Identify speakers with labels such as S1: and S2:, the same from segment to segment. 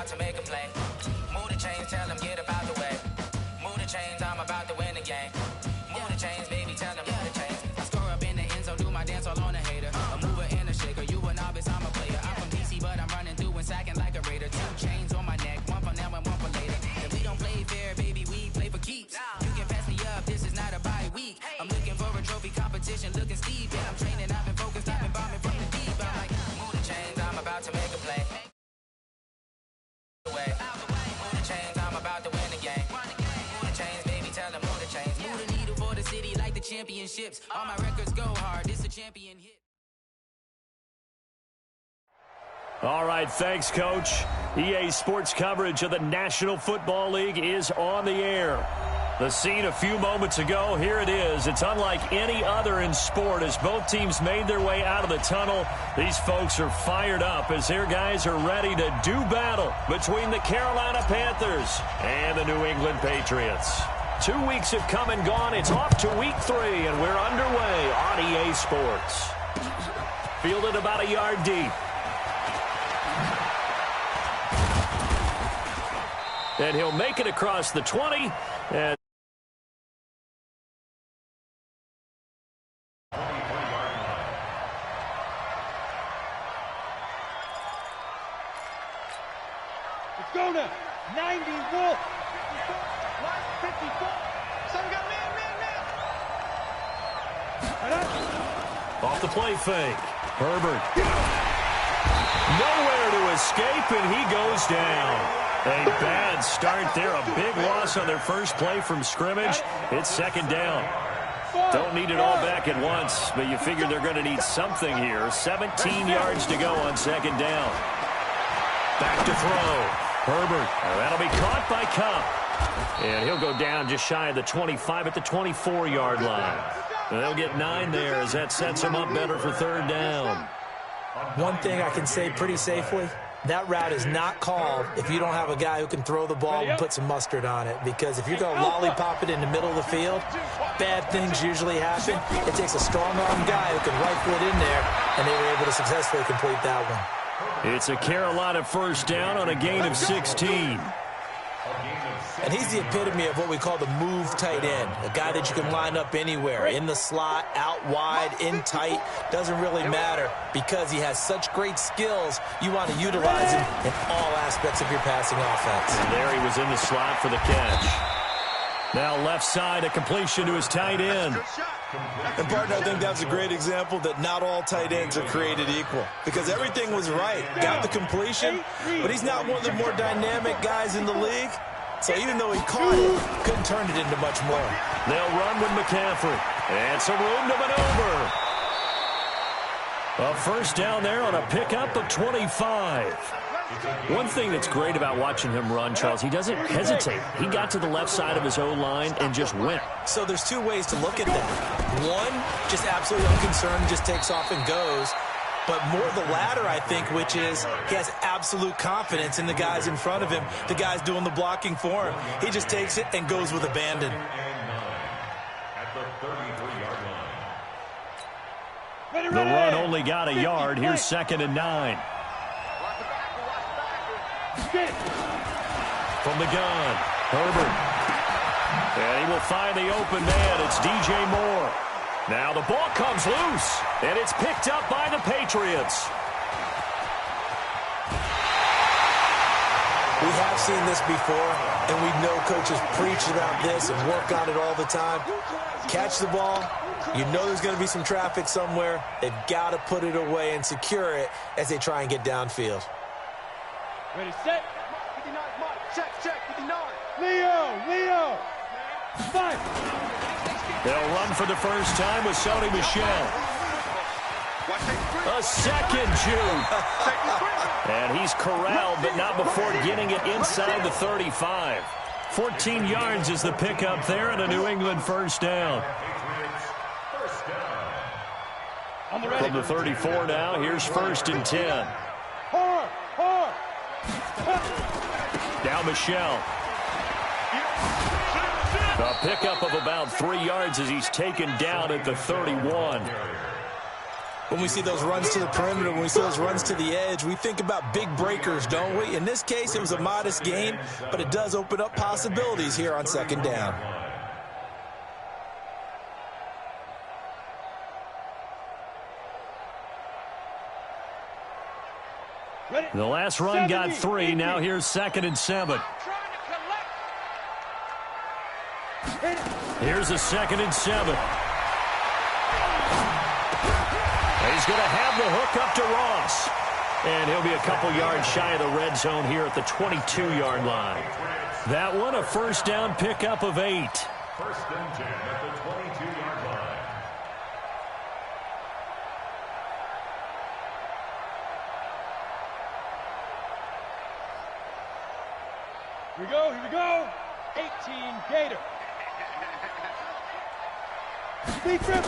S1: about to make a play. Move the chains, tell them get about the way. Move the chains, I'm about to win the game. Move the chains, baby, tell them move the chains. I score up in the end zone, do my dance all on a hater. A mover and a shaker, you a novice, I'm a player. I'm from DC, but I'm running through and sacking like a raider. 2 chains on my neck, one for now and one for later. If we don't play fair, baby, we play for keeps. You can pass me up, this is not a bye week. I'm looking for a trophy competition, looking steep. And I'm training, I've been focused, I've been bombing from the deep. I'm like, move the chains, I'm about to make a play. Move the chains, I'm about to win the game. Move the chains, baby, tell them move the chains. Move the needle for the city like the championships. All my records go hard, this a champion hit.
S2: All right, thanks, Coach. EA Sports coverage of the National Football League is on the air. The scene a few moments ago, here it is. It's unlike any other in sport as both teams made their way out of the tunnel. These folks are fired up as their guys are ready to do battle between the Carolina Panthers and the New England Patriots. 2 weeks have come and gone. It's off to week 3, and we're underway on EA Sports. Fielded about a yard deep. And he'll make it across the 20. And
S3: let's go now. 90 Wolf. 54. Some got man.
S2: Off the play fake. Herbert. Nowhere to escape, and he goes down. A bad start there. A big loss on their first play from scrimmage. It's second down. Don't need it all back at once, but you figure they're going to need something here. 17 yards to go on second down. Back to throw. Herbert. That'll be caught by Cup. And he'll go down just shy of the 25 at the 24-yard line. They'll get 9 there as that sets them up better for third down.
S4: One thing I can say pretty safely, that route is not called if you don't have a guy who can throw the ball and put some mustard on it. Because if you're going to lollipop it in the middle of the field, bad things usually happen. It takes a strong-arm guy who can rifle it in there, and they were able to successfully complete that one.
S2: It's a Carolina first down on a gain of 16.
S4: And he's the epitome of what we call the move tight end, a guy that you can line up anywhere, in the slot, out wide, in tight, doesn't really matter because he has such great skills. You want to utilize him in all aspects of your passing offense.
S2: And there he was in the slot for the catch. Now left side, a completion to his tight end.
S5: And, partner, I think that's a great example that not all tight ends are created equal because everything was right. Got the completion, but he's not one of the more dynamic guys in the league. So even though he caught it, couldn't turn it into much more.
S2: They'll run with McCaffrey. And some room to maneuver. A first down there on a pickup of 25. One thing that's great about watching him run, Charles, he doesn't hesitate. He got to the left side of his O-line and just went.
S4: So there's 2 ways to look at that. One, just absolutely unconcerned, just takes off and goes. But more the latter, I think, which is he has absolute confidence in the guys in front of him, the guys doing the blocking for him. He just takes it and goes with abandon.
S2: The run only got a yard. Here's 2nd and 9. From the gun, Herbert. And he will find the open man. It's DJ Moore. Now the ball comes loose, and it's picked up by the Patriots.
S4: We have seen this before, and we know coaches preach about this and work on it all the time. Catch the ball. You know there's going to be some traffic somewhere. They've got to put it away and secure it as they try and get downfield.
S3: Ready, set. 59, Mike. Check, 59. Leo. 5.
S2: They'll run for the first time with Sony Michel. A second juke. And he's corralled, but not before getting it inside the 35. 14 yards is the pickup there, and a New England first down. From the 34 now, here's 1st and 10. Now Michel. A pickup of about 3 yards as he's taken down at the 31.
S5: when we see those runs to the perimeter, when we see those runs to the edge. We think about big breakers, don't we? In this case, it was a modest gain, but it does open up possibilities here on second down.
S2: The last run got 3. Now here's 2nd and 7. Here's a 2nd and 7. He's going to have the hook up to Ross. And he'll be a couple yards shy of the red zone here at the 22-yard line. That one, a first down pickup of 8.
S6: 1st and 10 at the 22-yard line.
S3: Here we go, here we go. 18 Gator. Big rip.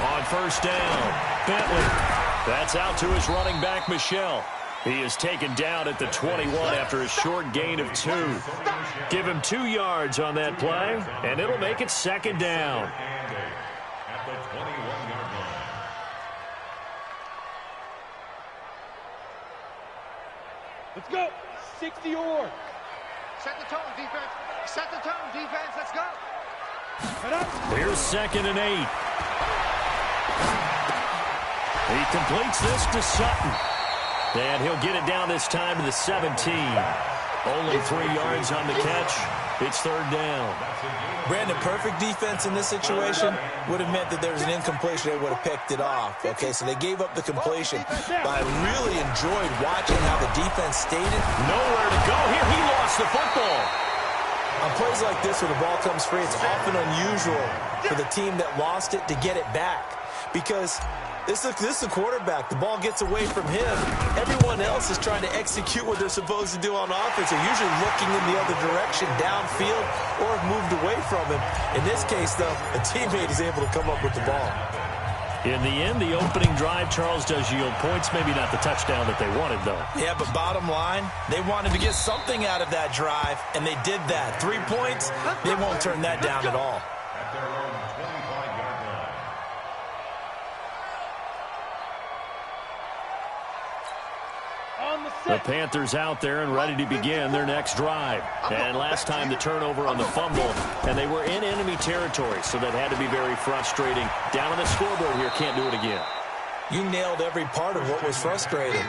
S2: On first down, Bentley. That's out to his running back, Michelle. He is taken down at the 21 after a short gain of 2. Give him 2 yards on that play, and it'll make it 2nd down.
S6: At the 21-yard line.
S3: Let's go. 60 or.
S7: Set the tone, defense. Set the tone, defense. Let's go.
S2: Here's 2nd and 8. He completes this to Sutton. And he'll get it down this time to the 17. Only 3 yards on the catch. It's 3rd down.
S5: Brandon, perfect defense in this situation would have meant that there was an incompletion. They would have picked it off. Okay, so they gave up the completion. But I really enjoyed watching how the defense stayed in.
S2: Nowhere to go here. He lost the football.
S5: On plays like this where the ball comes free, it's often unusual for the team that lost it to get it back. Because this is the quarterback. The ball gets away from him. Everyone else is trying to execute what they're supposed to do on offense. They're usually looking in the other direction, downfield, or have moved away from him. In this case, though, a teammate is able to come up with the ball.
S2: In the end, the opening drive, Charles, does yield points. Maybe not the touchdown that they wanted, though.
S5: Yeah, but bottom line, they wanted to get something out of that drive, and they did that. 3 points, they won't turn that down at all.
S6: At their own 25-yard line.
S2: The Panthers out there and ready to begin their next drive. And last time the turnover on the fumble, and they were in enemy territory, so that had to be very frustrating. Down on the scoreboard here, can't do it again.
S5: You nailed every part of what was frustrating.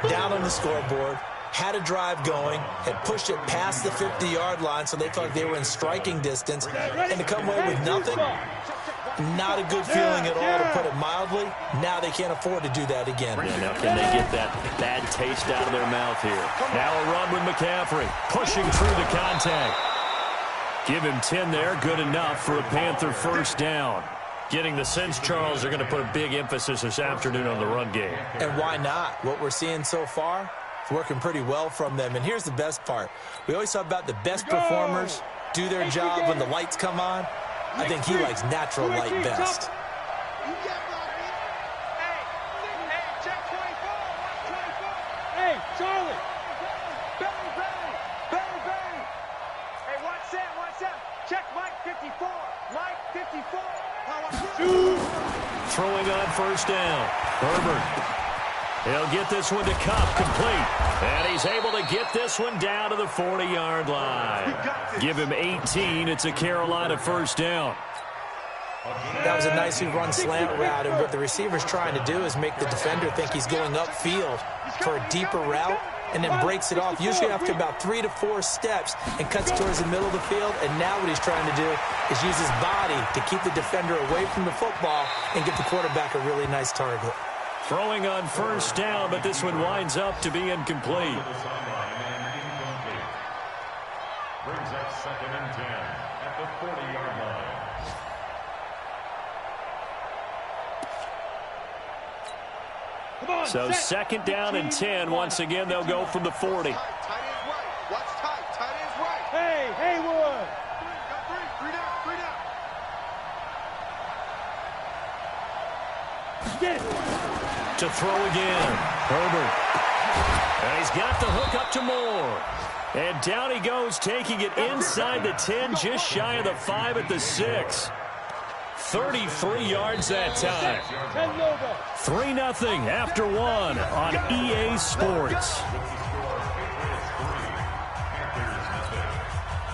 S5: Down on the scoreboard, had a drive going, had pushed it past the 50-yard line, so they thought they were in striking distance, and to come away with nothing, not a good feeling at all, to put it mildly. Now they can't afford to do that again.
S2: Yeah, now can they get that bad taste out of their mouth here? Now a run with McCaffrey, pushing through the contact. Give him 10 there, good enough for a Panther first down. Getting the sense, Charles, they're going to put a big emphasis this afternoon on the run game.
S5: And why not? What we're seeing so far, it's working pretty well from them. And here's the best part. We always talk about the best performers do their job when the lights come on. I think he likes natural light best.
S3: Hey, Charlie.
S7: Belly. Hey, watch that. Check Mike 54. Mike 54.
S2: Throwing on first down. Herbert. He'll get this one to Cup, complete. And he's able to get this one down to the 40-yard line. Give him 18. It's a Carolina first down.
S4: That was a nicely run slant route, and what the receiver's trying to do is make the defender think he's going upfield for a deeper route and then breaks it off, usually after about 3 to 4 steps, and cuts towards the middle of the field. And now what he's trying to do is use his body to keep the defender away from the football and get the quarterback a really nice target.
S2: Throwing on first down, but this one winds up to be incomplete.
S6: Brings up 2nd and 10 at the 40-yard line.
S2: So 2nd down and 10. Once again, they'll go from the 40.
S7: Tight end's right. Watch tight. Tight end's right.
S3: Hey, Haywood.
S7: Three down.
S3: Get it.
S2: To throw again. Herbert. And he's got the hook up to Moore. And down he goes, taking it inside the 10, just shy of the 5 at the 6. 33 yards that time. 3-0 after one on EA Sports.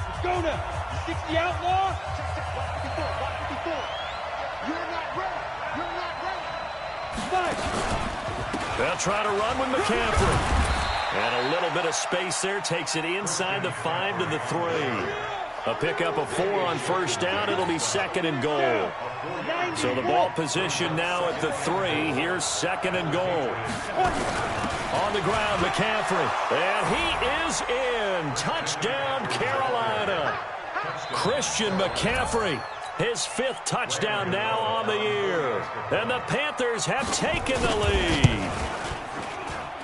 S3: Let's go now. 60 outlaw.
S7: You're not ready. You're not ready.
S3: 5.
S2: They'll try to run with McCaffrey. And a little bit of space there takes it inside the 5 to the 3. A pickup of 4 on first down. It'll be 2nd and goal. So the ball position now at the 3. Here's 2nd and goal. On the ground, McCaffrey. And he is in. Touchdown, Carolina. Christian McCaffrey. His 5th touchdown now on the year. And the Panthers have taken the lead.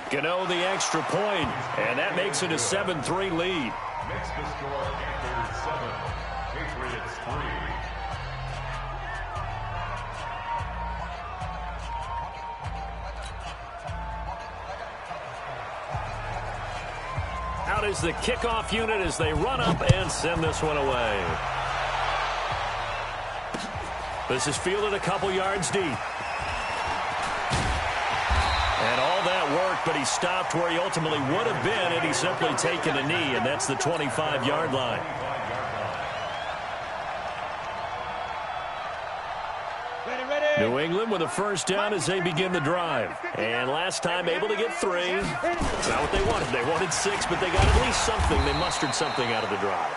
S2: Gano the extra point, and that makes it a 7-3 lead.
S6: Makes the score Panthers 7, Patriots 3.
S2: Out is the kickoff unit as they run up and send this one away. This is fielded a couple yards deep. And all that work, but he stopped where he ultimately would have been had he simply taken a knee, and that's the 25-yard line. New England with a first down as they begin the drive. And last time able to get 3. It's not what they wanted. They wanted 6, but they got at least something. They mustered something out of the drive.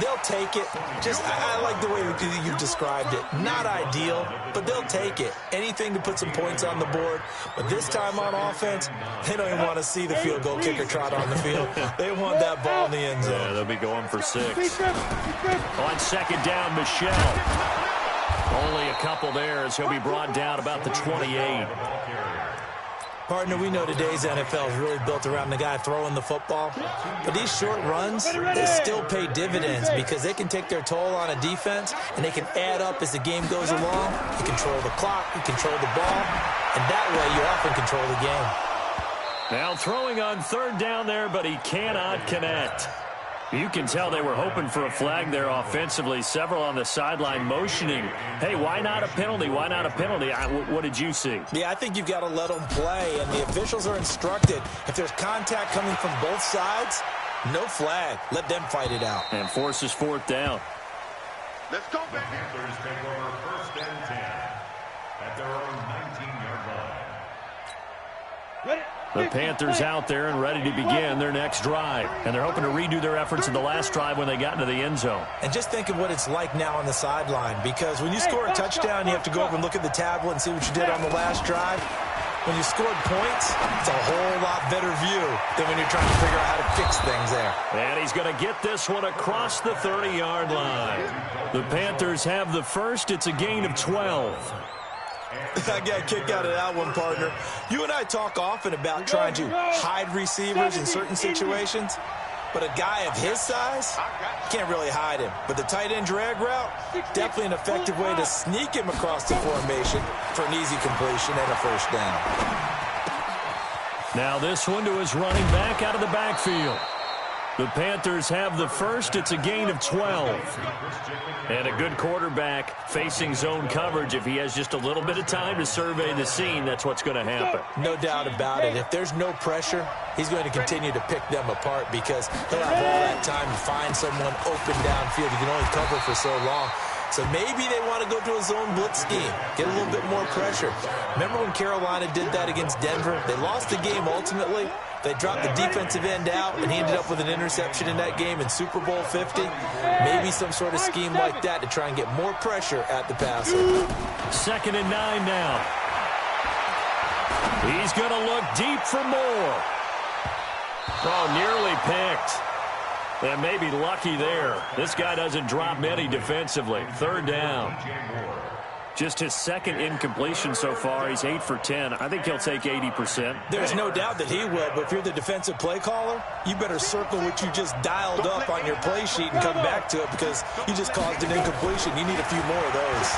S4: They'll take it. I like the way you described it. Not ideal, but they'll take it. Anything to put some points on the board. But this time on offense, they don't even want to see the field goal kicker trot on the field. They want that ball in the end zone.
S2: Yeah, they'll be going for 6. On 2nd down, Michelle. Only a couple there as he'll be brought down about the 28.
S4: Partner, we know today's NFL is really built around the guy throwing the football. But these short runs, they still pay dividends because they can take their toll on a defense, and they can add up as the game goes along. You control the clock, you control the ball, and that way you often control the game.
S2: Now throwing on 3rd down there, but he cannot connect. You can tell they were hoping for a flag there offensively. Several on the sideline motioning. Hey, why not a penalty? Why not a penalty? What did you see?
S4: Yeah, I think you've got to let them play, and the officials are instructed. If there's contact coming from both sides, no flag. Let them fight it out.
S2: And forces 4th down.
S7: Let's go, baby.
S6: Panthers take over 1st and 10 at their own 19-yard line.
S2: The Panthers out there and ready to begin their next drive. And they're hoping to redo their efforts in the last drive when they got into the end zone.
S4: And just think of what it's like now on the sideline, because when you score a touchdown, you have to go over and look at the tablet and see what you did on the last drive. When you scored points, it's a whole lot better view than when you're trying to figure out how to fix things there.
S2: And he's going to get this one across the 30-yard line. The Panthers have the first. It's a gain of 12.
S4: I got a kick out of that one, partner. You and I talk often about trying to hide receivers in certain situations, but a guy of his size, you can't really hide him. But the tight end drag route, definitely an effective way to sneak him across the formation for an easy completion and a first down.
S2: Now this one to his running back out of the backfield. The Panthers have the first. It's a gain of 12. And a good quarterback facing zone coverage. If he has just a little bit of time to survey the scene, that's what's going to happen.
S4: No doubt about it. If there's no pressure, he's going to continue to pick them apart because he'll have all that time to find someone open downfield. You can only cover for so long. So maybe they want to go to a zone blitz scheme, get a little bit more pressure. Remember when Carolina did that against Denver? They lost the game ultimately. They dropped the defensive end out, and he ended up with an interception in that game in Super Bowl 50. Maybe some sort of scheme like that to try and get more pressure at the passer.
S2: 2nd and 9 now. He's going to look deep for more. Oh, nearly picked. And maybe lucky there. This guy doesn't drop many defensively. 3rd down. Just his 2nd incompletion so far. He's 8 for 10. I think he'll take 80%.
S4: There's no doubt that he will, but if you're the defensive play caller, you better circle what you just dialed up on your play sheet and come back to it because you just caused an incompletion. You need a few more of those.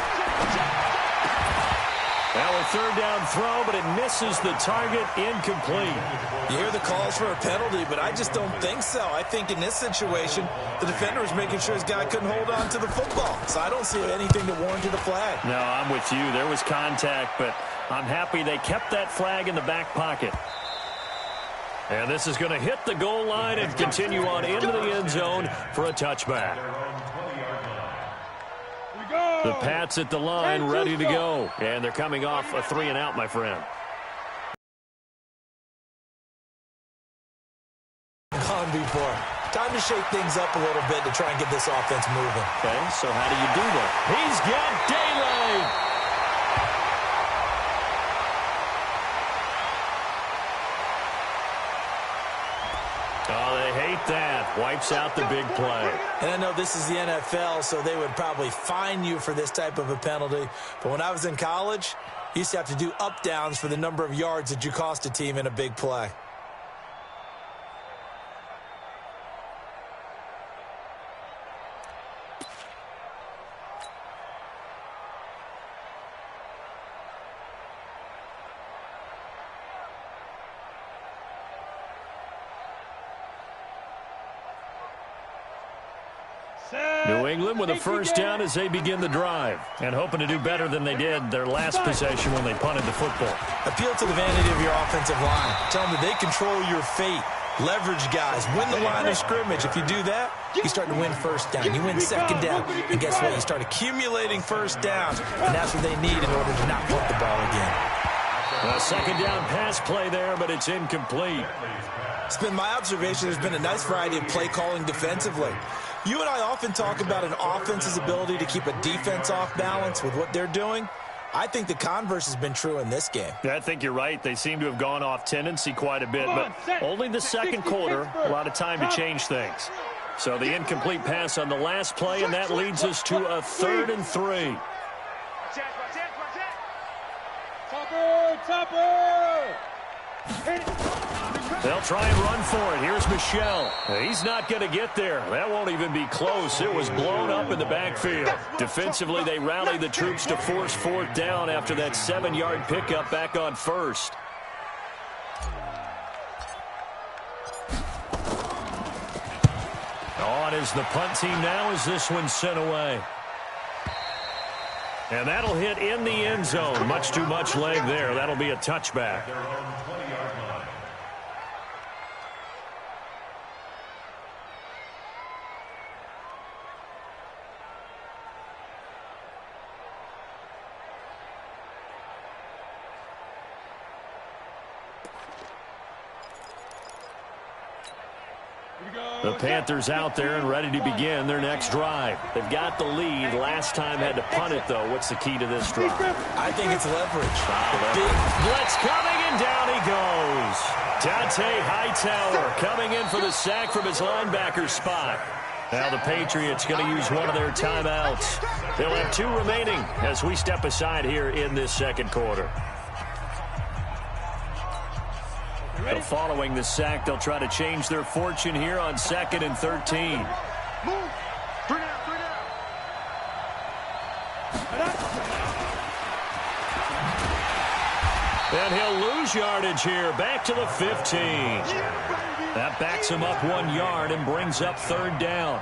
S2: Now a third down throw, but it misses the target, incomplete.
S5: You hear the calls for a penalty, but I just don't think so. I think in this situation, the defender was making sure his guy couldn't hold on to the football. So I don't see anything that warranted a flag.
S2: No, I'm with you. There was contact, but I'm happy they kept that flag in the back pocket. And this is going to hit the goal line and continue on into the end zone for a touchback. The Pats at the line, ready to go. And they're coming off a 3-and-out, my friend.
S4: Gone before. Time to shake things up a little bit to try and get this offense moving.
S2: Okay, so how do you do that? He's got daylight. Oh, they hate that. Wipes out the big play.
S4: And I know this is the NFL, so they would probably fine you for this type of a penalty. But when I was in college, you used to have to do up-downs for the number of yards that you cost a team in a big play.
S2: New England with a first down as they begin the drive, and hoping to do better than they did their last possession when they punted the football.
S5: Appeal to the vanity of your offensive line. Tell them that they control your fate. Leverage guys. Win the line of scrimmage. If you do that, you start to win first down. You win second down. And guess what? You start accumulating first downs. And that's what they need in order to not punt the ball again.
S2: A second down pass play there, but it's incomplete.
S5: It's been my observation there's been a nice variety of play calling defensively. You and I often talk about an offense's ability to keep a defense off balance with what they're doing. I think the converse has been true in this game.
S2: Yeah, I think you're right. They seem to have gone off tendency quite a bit, but only the second quarter, a lot of time to change things. So the incomplete pass on the last play, and that leads us to a 3rd and 3.
S3: Topper!
S2: They'll try and run for it. Here's Michel. He's not going to get there. That won't even be close. It was blown up in the backfield. Defensively, they rallied the troops to force 4th down after that 7-yard pickup back on 1st. On is the punt team now as this one's sent away. And that'll hit in the end zone. Much too much leg there. That'll be a touchback. The Panthers out there and ready to begin their next drive. They've got the lead. Last time had to punt it, though. What's the key to this drive?
S5: I think it's leverage.
S2: Big blitz coming, and down he goes. Dante Hightower coming in for the sack from his linebacker spot. Now the Patriots going to use one of their timeouts. They'll have 2 remaining as we step aside here in this second quarter. So following the sack, they'll try to change their fortune here on 2nd and 13.
S7: Move. 3 down, 3 down.
S2: And he'll lose yardage here, back to the 15. That backs him up 1 yard and brings up 3rd down.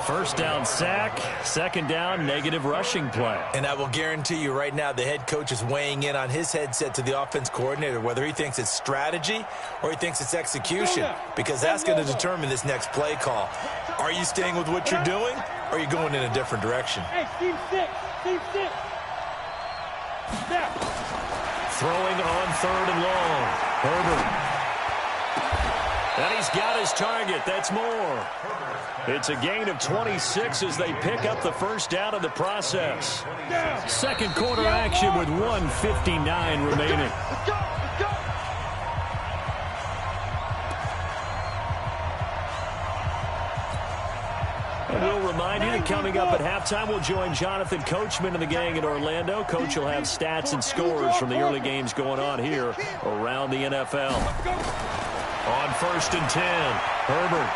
S2: 1st down sack, 2nd down negative rushing play.
S4: And I will guarantee you right now the head coach is weighing in on his headset to the offense coordinator, whether he thinks it's strategy or he thinks it's execution, because that's going to determine this next play call. Are you staying with what you're doing, or are you going in a different direction?
S3: Hey, Team 6. Team 6. Snap.
S2: Throwing on 3rd and long. Herbert. And he's got his target. That's more. It's a gain of 26 as they pick up the 1st down in the process. Second quarter action with 1:59 remaining.
S7: Let's go. Let's go.
S2: And we'll remind you that coming up at halftime, we'll join Jonathan Coachman and the gang in Orlando. Coach will have stats and scores from the early games going on here around the NFL. On 1st and 10, Herbert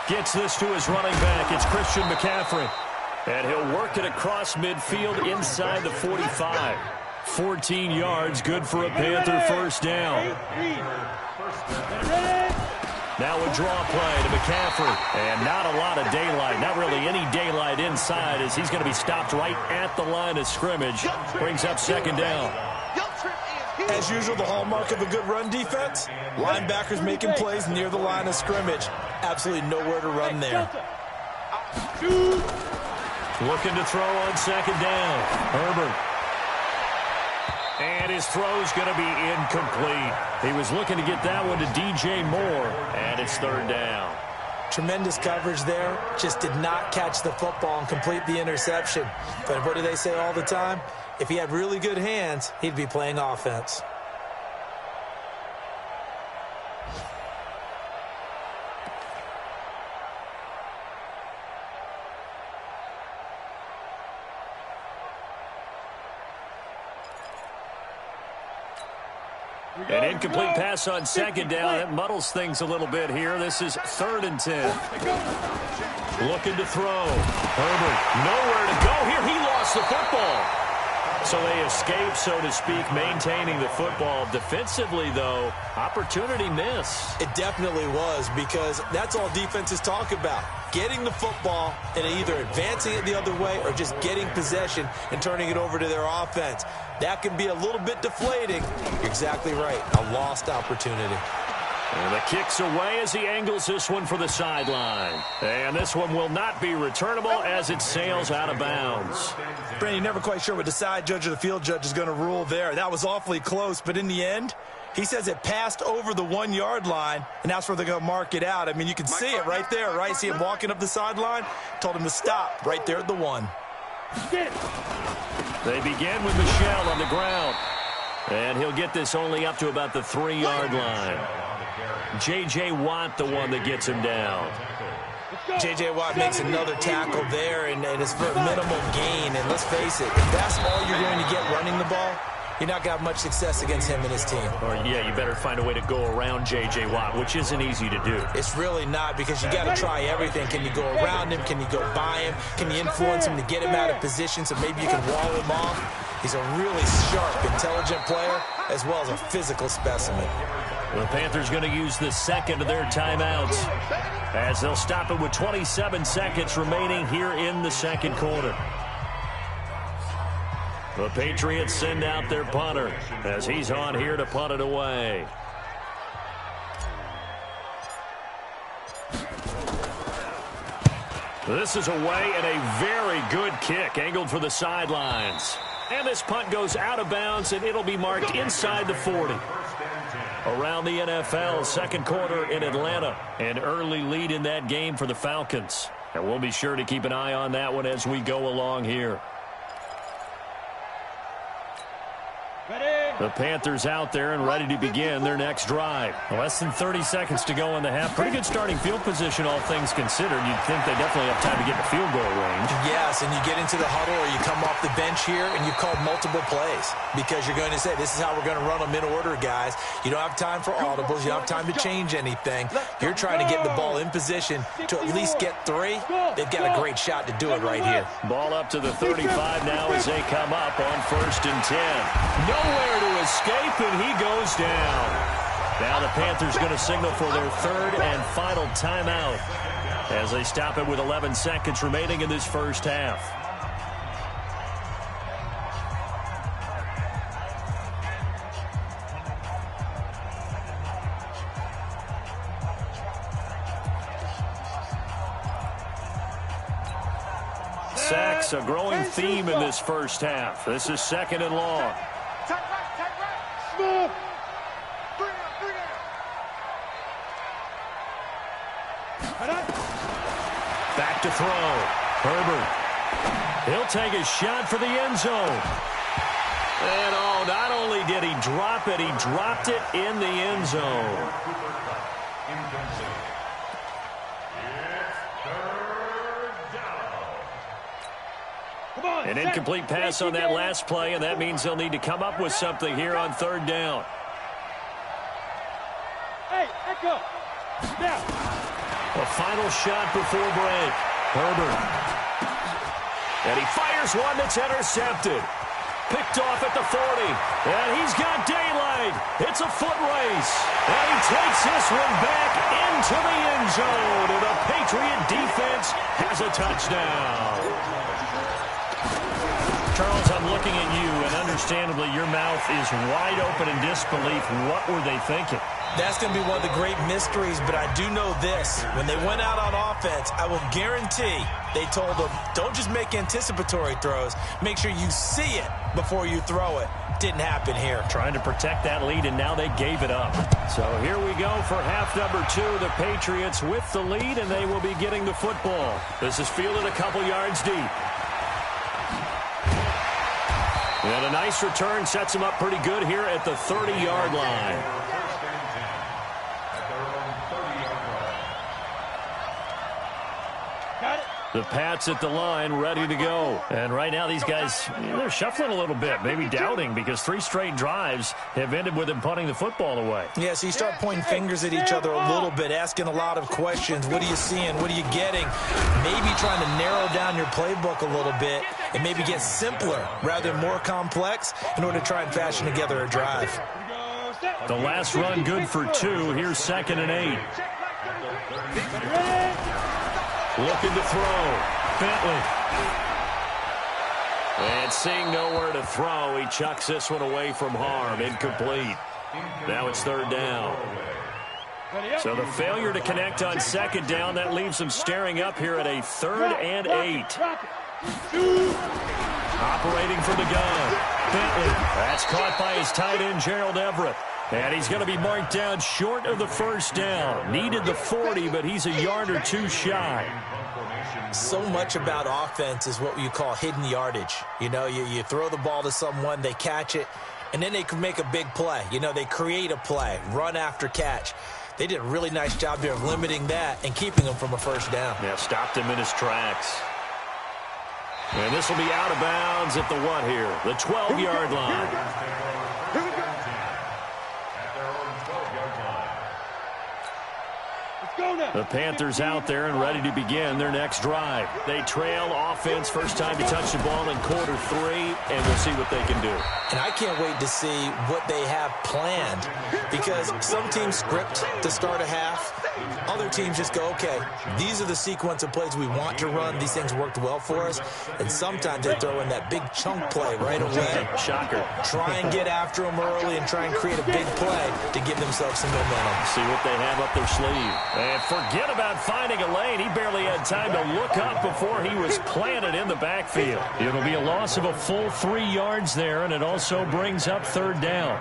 S2: gets this to his running back. It's Christian McCaffrey. And he'll work it across midfield inside the 45. 14 yards, good for a Panther first down. Now a draw play to McCaffrey. And not a lot of daylight, not really any daylight inside, as he's going to be stopped right at the line of scrimmage. Brings up second down.
S5: As usual, the hallmark of a good run defense, linebackers making plays near the line of scrimmage. Absolutely nowhere to run there.
S2: Looking to throw on second down. Herbert. And his throw's going to be incomplete. He was looking to get that one to DJ Moore, and it's third down.
S4: Tremendous coverage there. Just did not catch the football and complete the interception. But what do they say all the time? If he had really good hands, he'd be playing offense.
S2: An incomplete pass on second down. That muddles things a little bit here. This is 3rd and 10. Looking to throw. Herbert, nowhere to go here. He lost the football. So they escape, so to speak, maintaining the football. Defensively, though, opportunity miss.
S5: It definitely was, because that's all defenses talk about. Getting the football and either advancing it the other way or just getting possession and turning it over to their offense. That can be a little bit deflating. You're exactly right. A lost opportunity.
S2: And the kick's away as he angles this one for the sideline. And this one will not be returnable as it sails out of bounds.
S5: Brandon, you're never quite sure what the side judge or the field judge is going to rule there. That was awfully close, but in the end, he says it passed over the 1-yard line, and that's where they're going to mark it out. I mean, you can see it right there, right? See him walking up the sideline? Told him to stop right there at the 1.
S2: They begin with Michelle on the ground. And he'll get this only up to about the 3-yard line. J.J. Watt, the one that gets him down.
S5: J.J. Watt makes another tackle there, and it's for a minimal gain. And let's face it, if that's all you're going to get running the ball, you're not going to have much success against him and his team.
S2: Or, yeah, you better find a way to go around J.J. Watt, which isn't easy to do.
S5: It's really not, because you got to try everything. Can you go around him? Can you go by him? Can you influence him to get him out of position so maybe you can wall him off? He's a really sharp, intelligent player, as well as a physical specimen.
S2: The Panthers going to use the second of their timeouts, as they'll stop it with 27 seconds remaining here in the second quarter. The Patriots send out their punter as he's on here to punt it away. This is away, and a very good kick angled for the sidelines. And this punt goes out of bounds, and it'll be marked inside the 40. Around the NFL, second quarter in Atlanta. An early lead in that game for the Falcons. And we'll be sure to keep an eye on that one as we go along here. The Panthers out there and ready to begin their next drive. Less than 30 seconds to go in the half. Pretty good starting field position, all things considered. You'd think they definitely have time to get to field goal range.
S5: Yes, and you get into the huddle or you come off the bench here and you call multiple plays, because you're going to say, this is how we're going to run them in order, guys. You don't have time for audibles. You don't have time to change anything. You're trying to get the ball in position to at least get 3. They've got a great shot to do it right here.
S2: Ball up to the 35 now as they come up on 1st and 10. Nowhere to escape, and he goes down. Now the Panthers going to signal for their 3rd and final timeout as they stop it with 11 seconds remaining in this first half. Sacks, a growing theme in this first half. This is 2nd and long. Back to throw. Herbert. He'll take a shot for the end zone. And oh, not only did he drop it, he dropped it in the end zone. An incomplete pass on that last play, and that means they'll need to come up with something here on 3rd down.
S3: Hey, Echo. Now.
S2: A final shot before break. Herbert. And he fires one that's intercepted. Picked off at the 40. And he's got daylight. It's a foot race. And he takes this one back into the end zone. And the Patriot defense has a touchdown. Charles, I'm looking at you, and understandably your mouth is wide open in disbelief. What were they thinking?
S4: That's going to be one of the great mysteries, but I do know this. When they went out on offense, I will guarantee they told them, don't just make anticipatory throws. Make sure you see it before you throw it. Didn't happen here.
S2: Trying to protect that lead, and now they gave it up. So here we go for half number 2. The Patriots with the lead, and they will be getting the football. This is fielded a couple yards deep. And a nice return sets him up pretty good here at the 30-yard line. The Pats at the line, ready to go. And right now these guys, they're shuffling a little bit, maybe doubting, because 3 straight drives have ended with them punting the football away.
S4: Yeah, so you start pointing fingers at each other a little bit, asking a lot of questions. What are you seeing? What are you getting? Maybe trying to narrow down your playbook a little bit and maybe get simpler rather than more complex in order to try and fashion together a drive.
S2: The last run good for 2. Here's 2nd and 8. Looking to throw. Bentley. And seeing nowhere to throw, he chucks this one away from harm. Incomplete. Now it's 3rd down. So the failure to connect on 2nd down, that leaves him staring up here at a 3rd and 8. Operating from the gun. Bentley. That's caught by his tight end, Gerald Everett. And he's going to be marked down short of the 1st down. Needed the 40, but he's a yard or 2 shy.
S4: So much about offense is what you call hidden yardage. You know, you throw the ball to someone, they catch it, and then they can make a big play. You know, they create a play, run after catch. They did a really nice job there of limiting that and keeping him from a 1st down.
S2: Yeah, stopped him in his tracks. And this will be out of bounds at the what here? The 12-yard line. The Panthers out there and ready to begin their next drive. They trail offense, first time to touch the ball in quarter 3, and we'll see what they can do.
S4: And I can't wait to see what they have planned, because some teams script to start a half. Other teams just go, okay, these are the sequence of plays we want to run. These things worked well for us. And sometimes they throw in that big chunk play right away.
S2: Shocker.
S4: Try and get after them early and try and create a big play to give themselves some momentum.
S2: See what they have up their sleeve. And forget about finding a lane. He barely had time to look up before he was planted in the backfield. It'll be a loss of a full 3 yards there, and it also brings up 3rd down.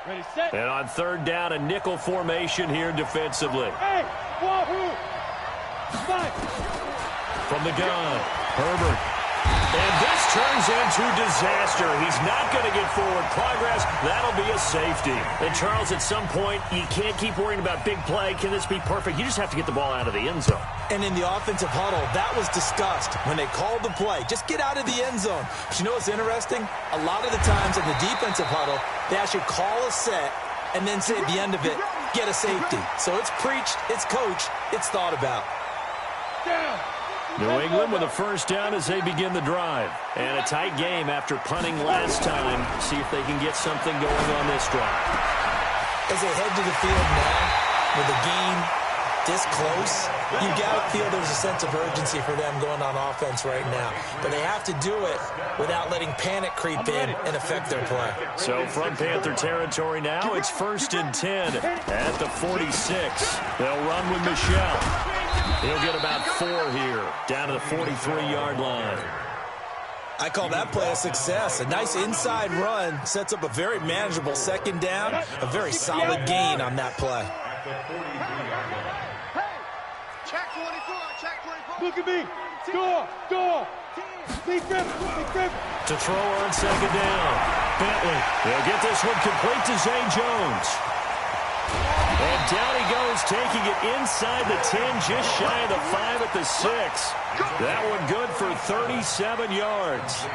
S3: Ready, set.
S2: And on 3rd down, a nickel formation here defensively.
S3: Hey, wahoo! Five.
S2: From the gun, Herbert. And this turns into disaster. He's not going to get forward progress. That'll be a safety. And, Charles, at some point, you can't keep worrying about big play. Can this be perfect? You just have to get the ball out of the end zone.
S4: And in the offensive huddle, that was discussed when they called the play. Just get out of the end zone. But you know what's interesting? A lot of the times in the defensive huddle, they actually call a set and then say at the end of it, get a safety. So it's preached, it's coached, it's thought about.
S3: Down.
S2: New England with a 1st down as they begin the drive. And a tight game after punting last time. See if they can get something going on this drive.
S4: As they head to the field now, with the game this close, you got to feel there's a sense of urgency for them going on offense right now. But they have to do it without letting panic creep in and affect their play.
S2: So from Panther territory now, it's 1st and 10 at the 46. They'll run with Michelle. He'll get about 4 here, down to the 43-yard line.
S4: I call that play a success. A nice inside run sets up a very manageable 2nd down, a very solid gain on that play.
S7: Check 24, check 24.
S3: Look at me. Door. Lee Griffin.
S2: To throw on 2nd down. Bentley. They'll get this one complete to Zay Jones. And down he goes, taking it inside the 10, just shy of the 5 at the 6. That one good for 37 yards.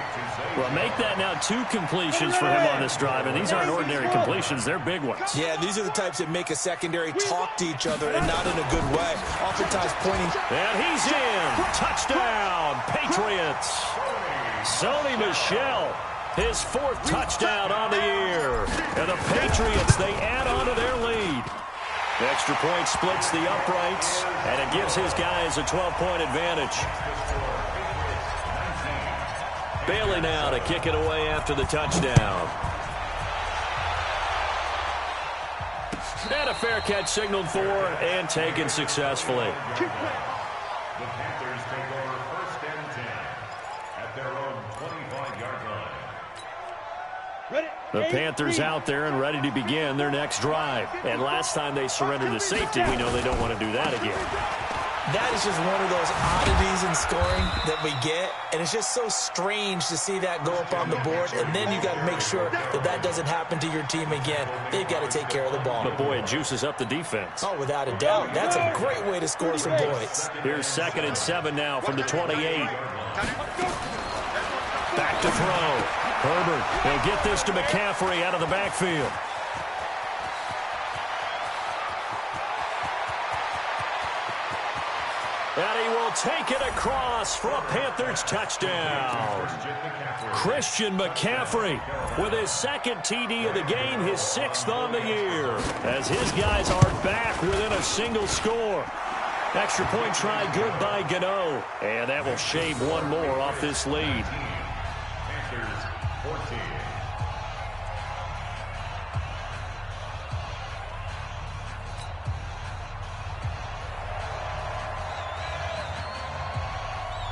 S2: Well, make that now 2 completions for him on this drive, and these aren't ordinary completions. They're big ones.
S5: Yeah, these are the types that make a secondary talk to each other, and not in a good way. Oftentimes pointing.
S2: And he's in. Touchdown, Patriots. Sony Michel, his 4th touchdown on the year. And the Patriots, they add on to their lead. The extra point splits the uprights, and it gives his guys a 12-point advantage. Bailey now to kick it away after the touchdown. And a fair catch signaled for and taken successfully.
S6: The Panthers take over 1st and 10 at their own 25-yard line.
S2: The Panthers out there and ready to begin their next drive. And last time they surrendered the safety, we know they don't want to do that again.
S4: That is just one of those oddities in scoring that we get. And it's just so strange to see that go up on the board. And then you got to make sure that that doesn't happen to your team again. They've got to take care of the ball.
S2: But, boy, it juices up the defense.
S4: Oh, without a doubt. That's a great way to score some points.
S2: Here's 2nd and 7 now from the 28. Back to throw. Herbert, he'll get this to McCaffrey out of the backfield. And he will take it across for a Panthers touchdown. Christian McCaffrey with his 2nd TD of the game, his 6th on the year, as his guys are back within a single score. Extra point try good by Gano, and that will shave one more off this lead.
S6: Panthers 14.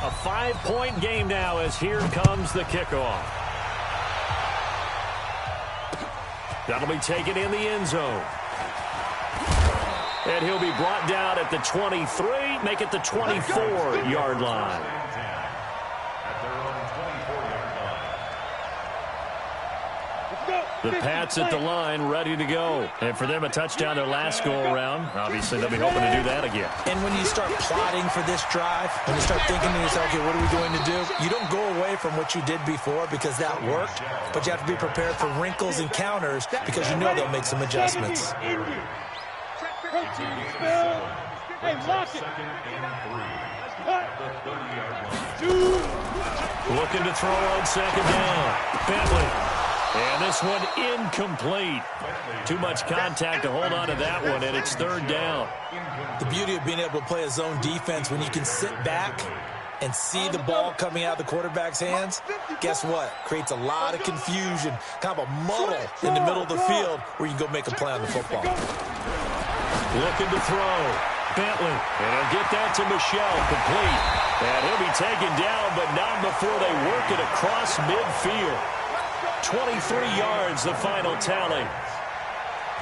S2: A 5-point game now as here comes the kickoff. That'll be taken in the end zone. And he'll be brought down at the 23, make it the 24-yard line. The Pats at the line, ready to go. And for them, a touchdown their last go-around. Obviously, they'll be hoping to do that again.
S4: And when you start plotting for this drive, when you start thinking to yourself, okay, what are we going to do? You don't go away from what you did before because that worked, but you have to be prepared for wrinkles and counters because you know they'll make some adjustments.
S3: Hey, lock it.
S2: Looking to throw on 2nd down. Bentley. And this one incomplete. Too much contact to hold on to that one, and it's 3rd down.
S4: The beauty of being able to play a zone defense, when you can sit back and see the ball coming out of the quarterback's hands, guess what? Creates a lot of confusion, kind of a muddle in the middle of the field where you can go make a play on the football.
S2: Looking to throw. Bentley. And he'll get that to Michel, complete. And he'll be taken down, but not before they work it across midfield. 23 yards, the final tally.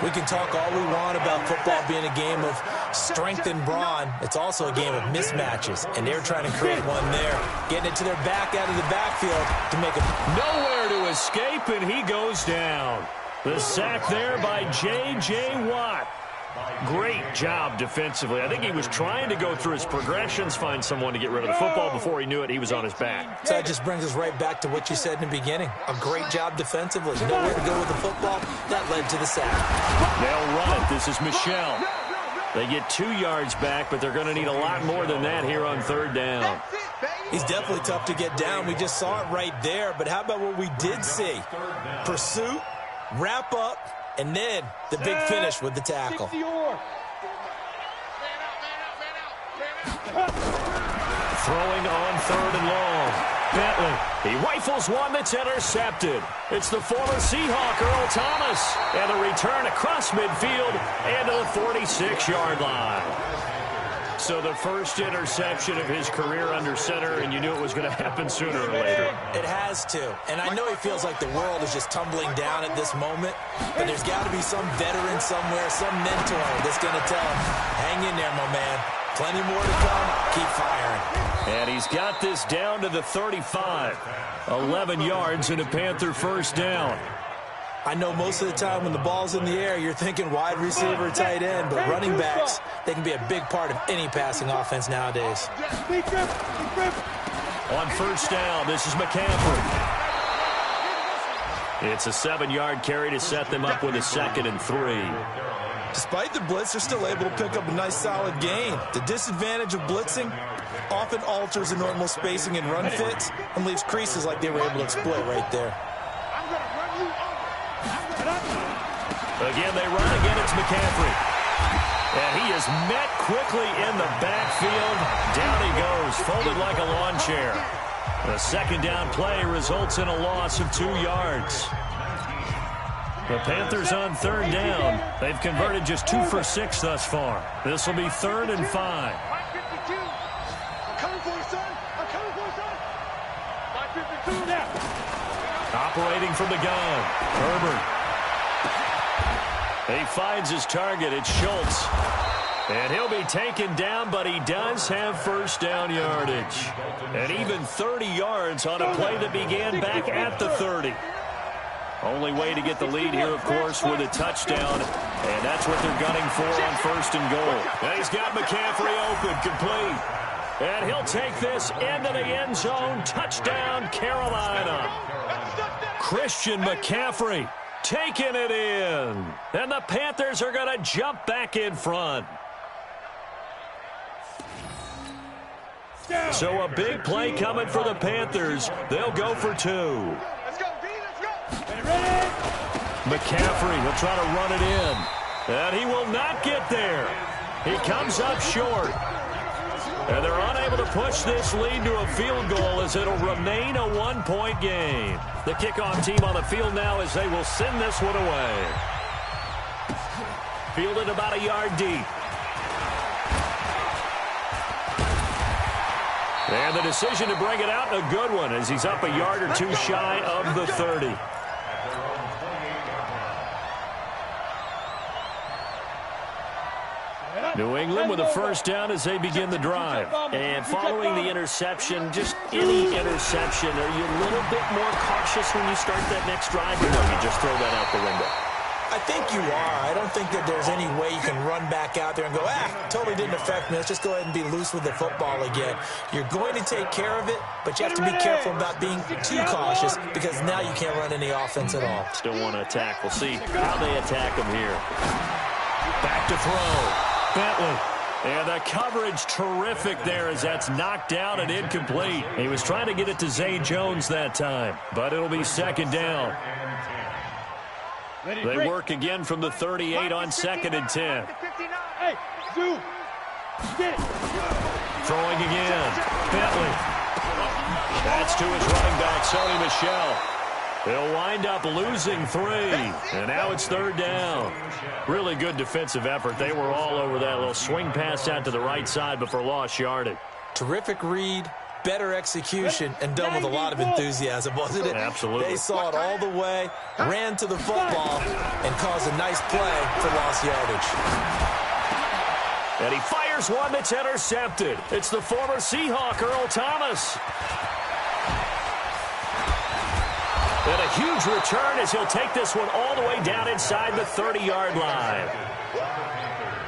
S4: We can talk all we want about football being a game of strength and brawn. It's also a game of mismatches, and they're trying to create one there. Getting it to their back out of the backfield to make it.
S2: Nowhere to escape, and he goes down. The sack there by J.J. Watt. Great job defensively. I think he was trying to go through his progressions, find someone to get rid of the football. Before he knew it, he was on his back.
S4: So that just brings us right back to what you said in the beginning. A great job defensively. Nowhere to go with the football. That led to the sack.
S2: They'll run it. This is Michel. They get 2 yards back, but they're going to need a lot more than that here on 3rd down.
S4: He's definitely tough to get down. We just saw it right there. But how about what we did see? Pursuit, wrap up, and then the big finish with the tackle.
S2: Throwing on 3rd and long. Bentley. He rifles one that's intercepted. It's the former Seahawk, Earl Thomas. And a return across midfield and to the 46-yard line. So the first interception of his career under center, and you knew it was going to happen sooner or later.
S4: It has to. And I know he feels like the world is just tumbling down at this moment, but there's got to be some veteran somewhere, some mentor that's going to tell him, hang in there, my man. Plenty more to come. Keep firing.
S2: And he's got this down to the 35. 11 yards and a Panther 1st down.
S4: I know most of the time when the ball's in the air, you're thinking wide receiver, tight end, but running backs, they can be a big part of any passing offense nowadays.
S2: On first down, this is McCaffrey. It's a 7-yard carry to set them up with a 2nd and 3.
S5: Despite the blitz, they're still able to pick up a nice solid gain. The disadvantage of blitzing often alters the normal spacing and run fits and leaves creases like they were able to exploit right there.
S2: Again, they run again. It's McCaffrey. And he is met quickly in the backfield. Down he goes, folded like a lawn chair. The 2nd down play results in a loss of 2 yards. The Panthers on 3rd down. They've converted just 2 for 6 thus far. This will be 3rd and 5. Operating from the gun, Herbert. He finds his target. It's Schultz. And he'll be taken down, but he does have first down yardage. And even 30 yards on a play that began back at the 30. Only way to get the lead here, of course, with a touchdown. And that's what they're gunning for on 1st and goal. And he's got McCaffrey open, complete. And he'll take this into the end zone. Touchdown, Carolina. Christian McCaffrey taking it in. And the Panthers are going to jump back in front. So a big play coming for the Panthers. They'll go for 2.
S7: Let's go, D, let's go.
S2: McCaffrey will try to run it in. And he will not get there. He comes up short. And they're unable to push this lead to a field goal as it'll remain a 1-point game. The kickoff team on the field now as they will send this one away. Fielded about a yard deep. And the decision to bring it out, a good one, as he's up a yard or 2 shy of the 30. New England with a first down as they begin the drive. And following the interception, just any interception, are you a little bit more cautious when you start that next drive, or no, you just throw that out the window?
S4: I think you are. I don't think that there's any way you can run back out there and go, totally didn't affect me. Let's just go ahead and be loose with the football again. You're going to take care of it, but you have to be careful about being too cautious because now you can't run any offense at all.
S2: Still want to attack. We'll see how they attack him here. Back to throw. Bentley. And the coverage terrific there as that's knocked down and incomplete. He was trying to get it to Zay Jones that time, but it'll be 2nd down. They work again from the 38 on 2nd and 10.
S3: Hey, Zoo, get it.
S2: Throwing again. Bentley. That's to his running back, Sony Michel. They'll wind up losing 3. And now it's 3rd down. Really good defensive effort. They were all over that little swing pass out to the right side before lost yardage.
S4: Terrific read. Better execution, and done with a lot of enthusiasm, wasn't it?
S2: Absolutely.
S4: They saw it all the way, ran to the football, and caused a nice play for lost yardage.
S2: And he fires one that's intercepted. It's the former Seahawk, Earl Thomas. And a huge return as he'll take this one all the way down inside the 30-yard line.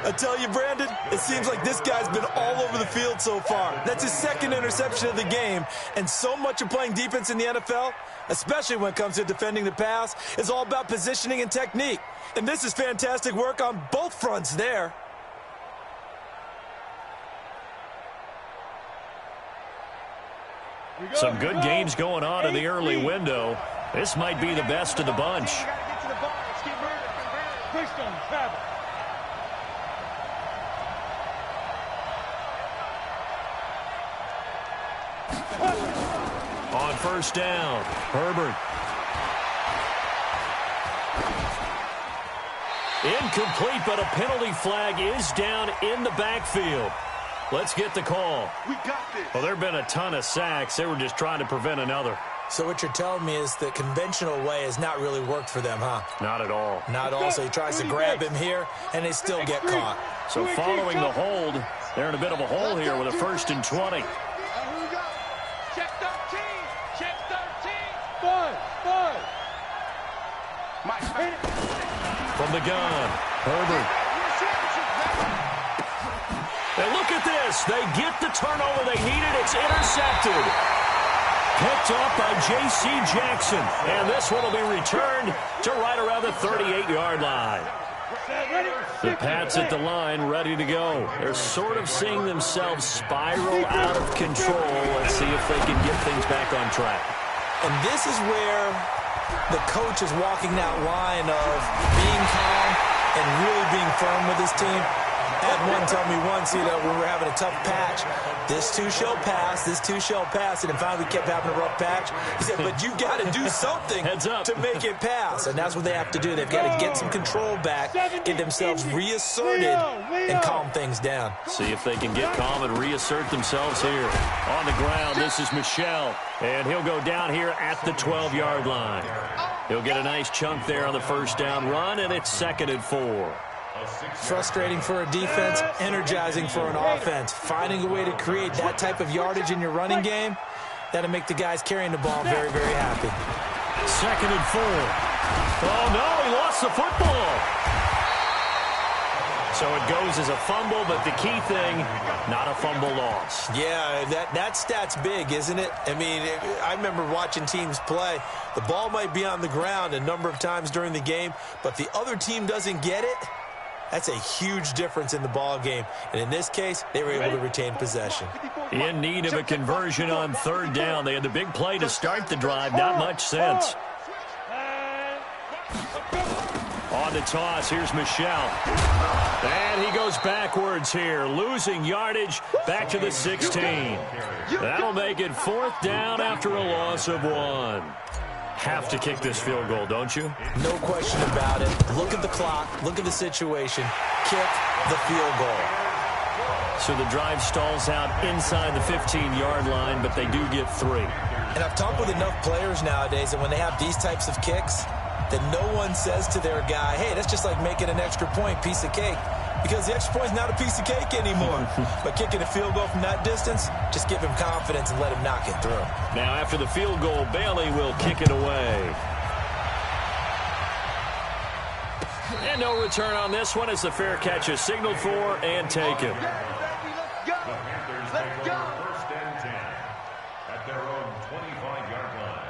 S5: I tell you, Brandon, it seems like this guy's been all over the field so far. That's his 2nd interception of the game. And so much of playing defense in the NFL, especially when it comes to defending the pass, is all about positioning and technique. And this is fantastic work on both fronts there.
S2: Some good games going on in the early window. This might be the best of the bunch. On first down, Herbert. Incomplete, but a penalty flag is down in the backfield. Let's get the call.
S7: We got this.
S2: Well, there have been a ton of sacks. They were just trying to prevent another.
S4: So what you're telling me is the conventional way has not really worked for them, huh?
S2: Not at all.
S4: Not at all. So he tries to grab him here, and they still get caught.
S2: So following the hold, they're in a bit of a hole here with a 1st and 20.
S7: Check 13. Check 13.
S3: 5.
S2: From the gun, Herbert. And look at this. They get the turnover they needed. It's intercepted. Picked off by J.C. Jackson. And this one will be returned to right around the 38-yard line. The Pats at the line, ready to go. They're sort of seeing themselves spiral out of control. Let's see if they can get things back on track.
S4: And this is where the coach is walking that line of being calm and really being firm with his team. I had one tell me once, when we were having a tough patch, this too shall pass, this too shall pass. And finally we kept having a rough patch. He said, but you've got to do something to make it pass. And that's what they have to do. They've got to get some control back, get themselves reasserted, and calm things down.
S2: See if they can get calm and reassert themselves here. On the ground, this is Michel. And he'll go down here at the 12-yard line. He'll get a nice chunk there on the first down run, and it's 2nd and 4.
S4: Frustrating for a defense, energizing for an offense. Finding a way to create that type of yardage in your running game, that'll make the guys carrying the ball very, very happy.
S2: 2nd and 4. Oh, no, he lost the football. So it goes as a fumble, but the key thing, not a fumble loss.
S4: Yeah, that stat's big, isn't it? I mean, I remember watching teams play. The ball might be on the ground a number of times during the game, but the other team doesn't get it. That's a huge difference in the ball game. And in this case, they were able to retain possession.
S2: In need of a conversion on 3rd down. They had the big play to start the drive. Not much sense. On the toss, here's Michel. And he goes backwards here, losing yardage back to the 16. That'll make it 4th down after a loss of 1. Have to kick this field goal, don't you?
S4: No question about it. Look at the clock. Look at the situation. Kick the field goal.
S2: So the drive stalls out inside the 15-yard line, but they do get 3.
S4: And I've talked with enough players nowadays that when they have these types of kicks, that no one says to their guy, hey, that's just like making an extra point, piece of cake. Because the extra point's not a piece of cake anymore. But kicking a field goal from that distance, just give him confidence and let him knock it through.
S2: Now after the field goal, Bailey will kick it away. And no return on this one as the fair catch is signaled for and taken.
S6: The Panthers take over 1st and 10 at their own 25-yard line.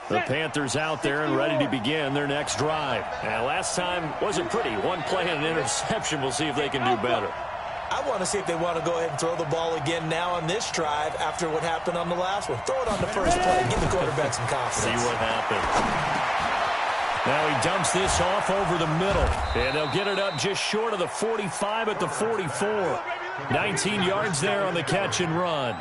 S2: The Panthers out there and ready to begin their next drive. And last time wasn't pretty. One play and an interception. We'll see if they can do better.
S4: I want to see if they want to go ahead and throw the ball again now on this drive after what happened on the last one. Throw it on the first play. Give the quarterback some confidence.
S2: See what happens. Now he dumps this off over the middle. And they'll get it up just short of the 45 at the 44. 19 yards there on the catch and run.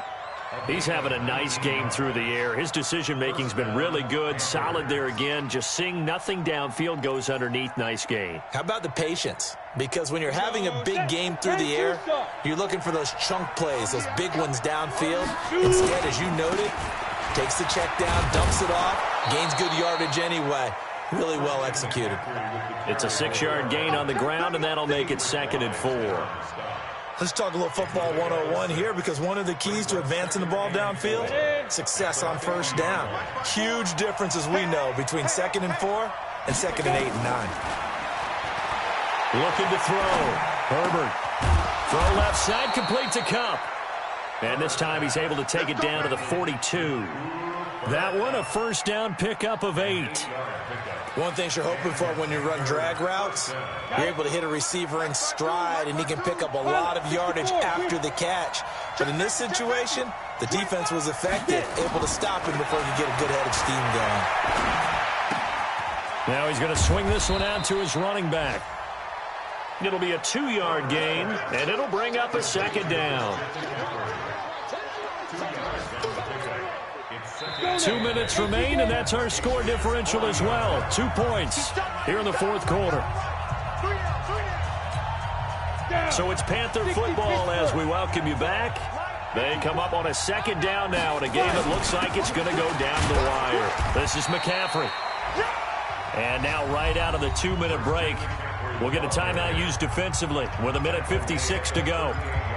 S2: He's having a nice game through the air. His decision-making's been really good. Solid there again. Just seeing nothing downfield, goes underneath. Nice gain.
S4: How about the patience? Because when you're having a big game through the air, you're looking for those chunk plays, those big ones downfield. Instead, as you noted, takes the check down, dumps it off, gains good yardage anyway. Really well executed.
S2: It's a 6-yard gain on the ground, and that'll make it 2nd and 4.
S4: Let's talk a little football 101 here, because one of the keys to advancing the ball downfield, success on 1st down. Huge difference, as we know, between 2nd and 4 and 2nd and 8 and 9.
S2: Looking to throw. Herbert. Throw left side, complete to Kupp. And this time he's able to take it down to the 42. That one, a 1st down pickup of 8.
S4: One thing you're hoping for when you run drag routes, you're able to hit a receiver in stride, and he can pick up a lot of yardage after the catch. But in this situation, the defense was effective, able to stop him before he could get a good head of steam going.
S2: Now he's going to swing this one out to his running back. It'll be a 2-yard gain, and it'll bring up a 2nd down. 2 minutes remain, and that's our score differential as well. 2 points here in the 4th quarter. So it's Panther football as we welcome you back. They come up on a 2nd down now in a game that looks like it's going to go down the wire. This is McCaffrey. And now right out of the 2-minute break, will get a timeout used defensively with 1:56 to go.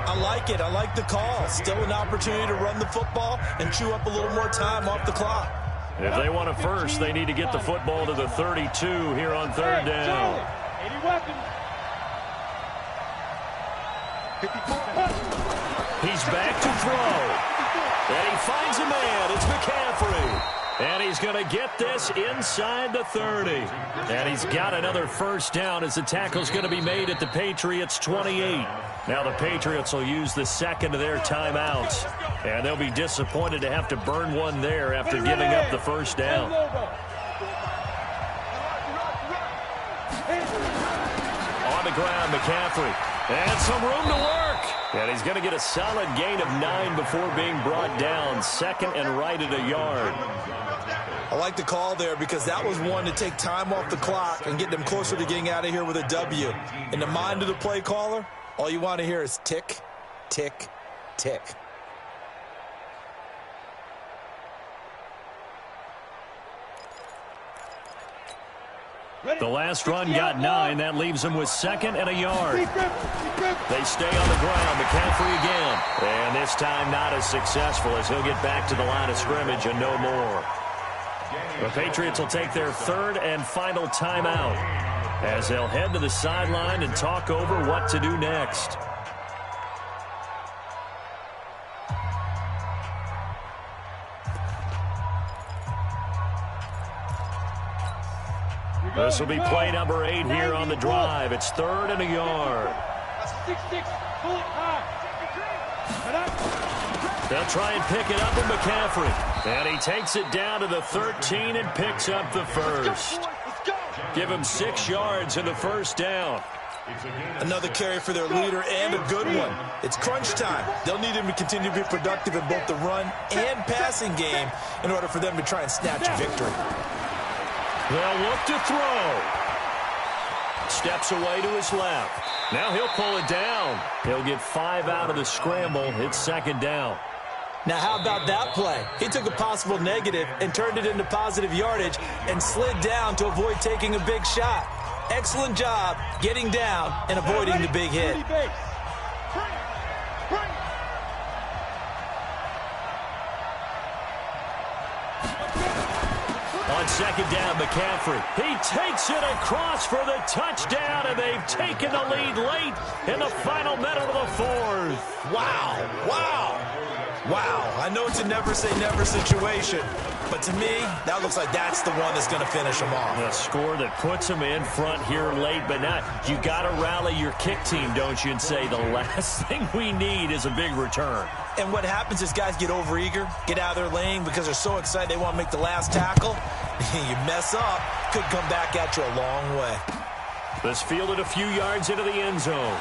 S5: I like it. I like the call. Still an opportunity to run the football and chew up a little more time off the clock.
S2: If they want a first, they need to get the football to the 32 here on third down.
S3: 80 weapons.
S2: He's back to throw. And he finds a man. It's McCaffrey. And he's going to get this inside the 30. And he's got another first down as the tackle's going to be made at the Patriots' 28. Now the Patriots will use the second of their timeouts. And they'll be disappointed to have to burn one there after giving up the first down. On the ground, McCaffrey. And some room to work. And he's going to get a solid gain of 9 before being brought down. Second and right at a yard.
S5: I like the call there because that was one to take time off the clock and get them closer to getting out of here with a W. In the mind of the play caller, all you want to hear is tick, tick, tick.
S2: The last run got 9. That leaves them with second and a yard. They stay on the ground. McCaffrey again. And this time not as successful as he'll get back to the line of scrimmage and no more. The Patriots will take their third and final timeout as they'll head to the sideline and talk over what to do next. This will be play number 8 here on the drive. It's third and a yard.
S3: 6-6, pull it high.
S2: They'll try and pick it up with McCaffrey. And he takes it down to the 13 and picks up the first. Give him 6 yards in the first down.
S5: Another carry for their leader and a good one. It's crunch time. They'll need him to continue to be productive in both the run and passing game in order for them to try and snatch a victory.
S2: They'll look to throw. Steps away to his left. Now he'll pull it down. He'll get 5 out of the scramble. It's second down.
S4: Now, how about that play? He took a possible negative and turned it into positive yardage and slid down to avoid taking a big shot. Excellent job getting down and avoiding the big hit.
S2: On second down, McCaffrey. He takes it across for the touchdown, and they've taken the lead late in the final minute of the fourth.
S5: Wow, wow, wow. I know it's a never-say-never situation, but to me, that looks like that's the one that's going to finish them off.
S2: A score that puts them in front here late, but not. You got to rally your kick team, don't you, and say the last thing we need is a big return.
S5: And what happens is guys get overeager, get out of their lane because they're so excited they want to make the last tackle. You mess up, could come back at you a long way.
S2: This fielded a few yards into the end zone.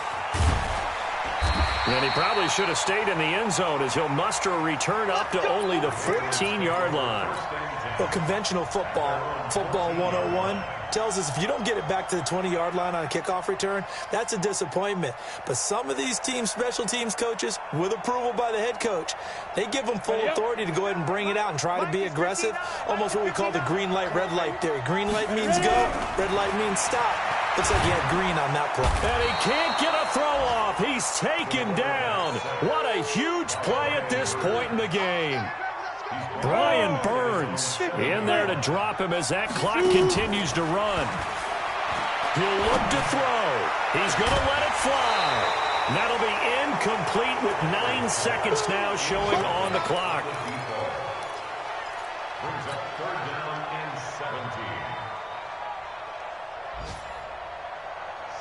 S2: And he probably should have stayed in the end zone as he'll muster a return up to only the 14-yard line.
S4: Well, conventional football 101, tells us if you don't get it back to the 20-yard line on a kickoff return, that's a disappointment. But some of these teams, special teams coaches, with approval by the head coach, they give them full authority to go ahead and bring it out and try to be aggressive, almost what we call the green light, red light theory. Green light means go, red light means stop. Looks like he had green on that play.
S2: And he can't get a throw off. He's taken down. What a huge play at this point in the game. Brian Burns in there to drop him as that clock continues to run. He'll look to throw. He's going to let it fly. And that'll be incomplete with 9 seconds now showing on the clock.
S6: Brings up third down and 17.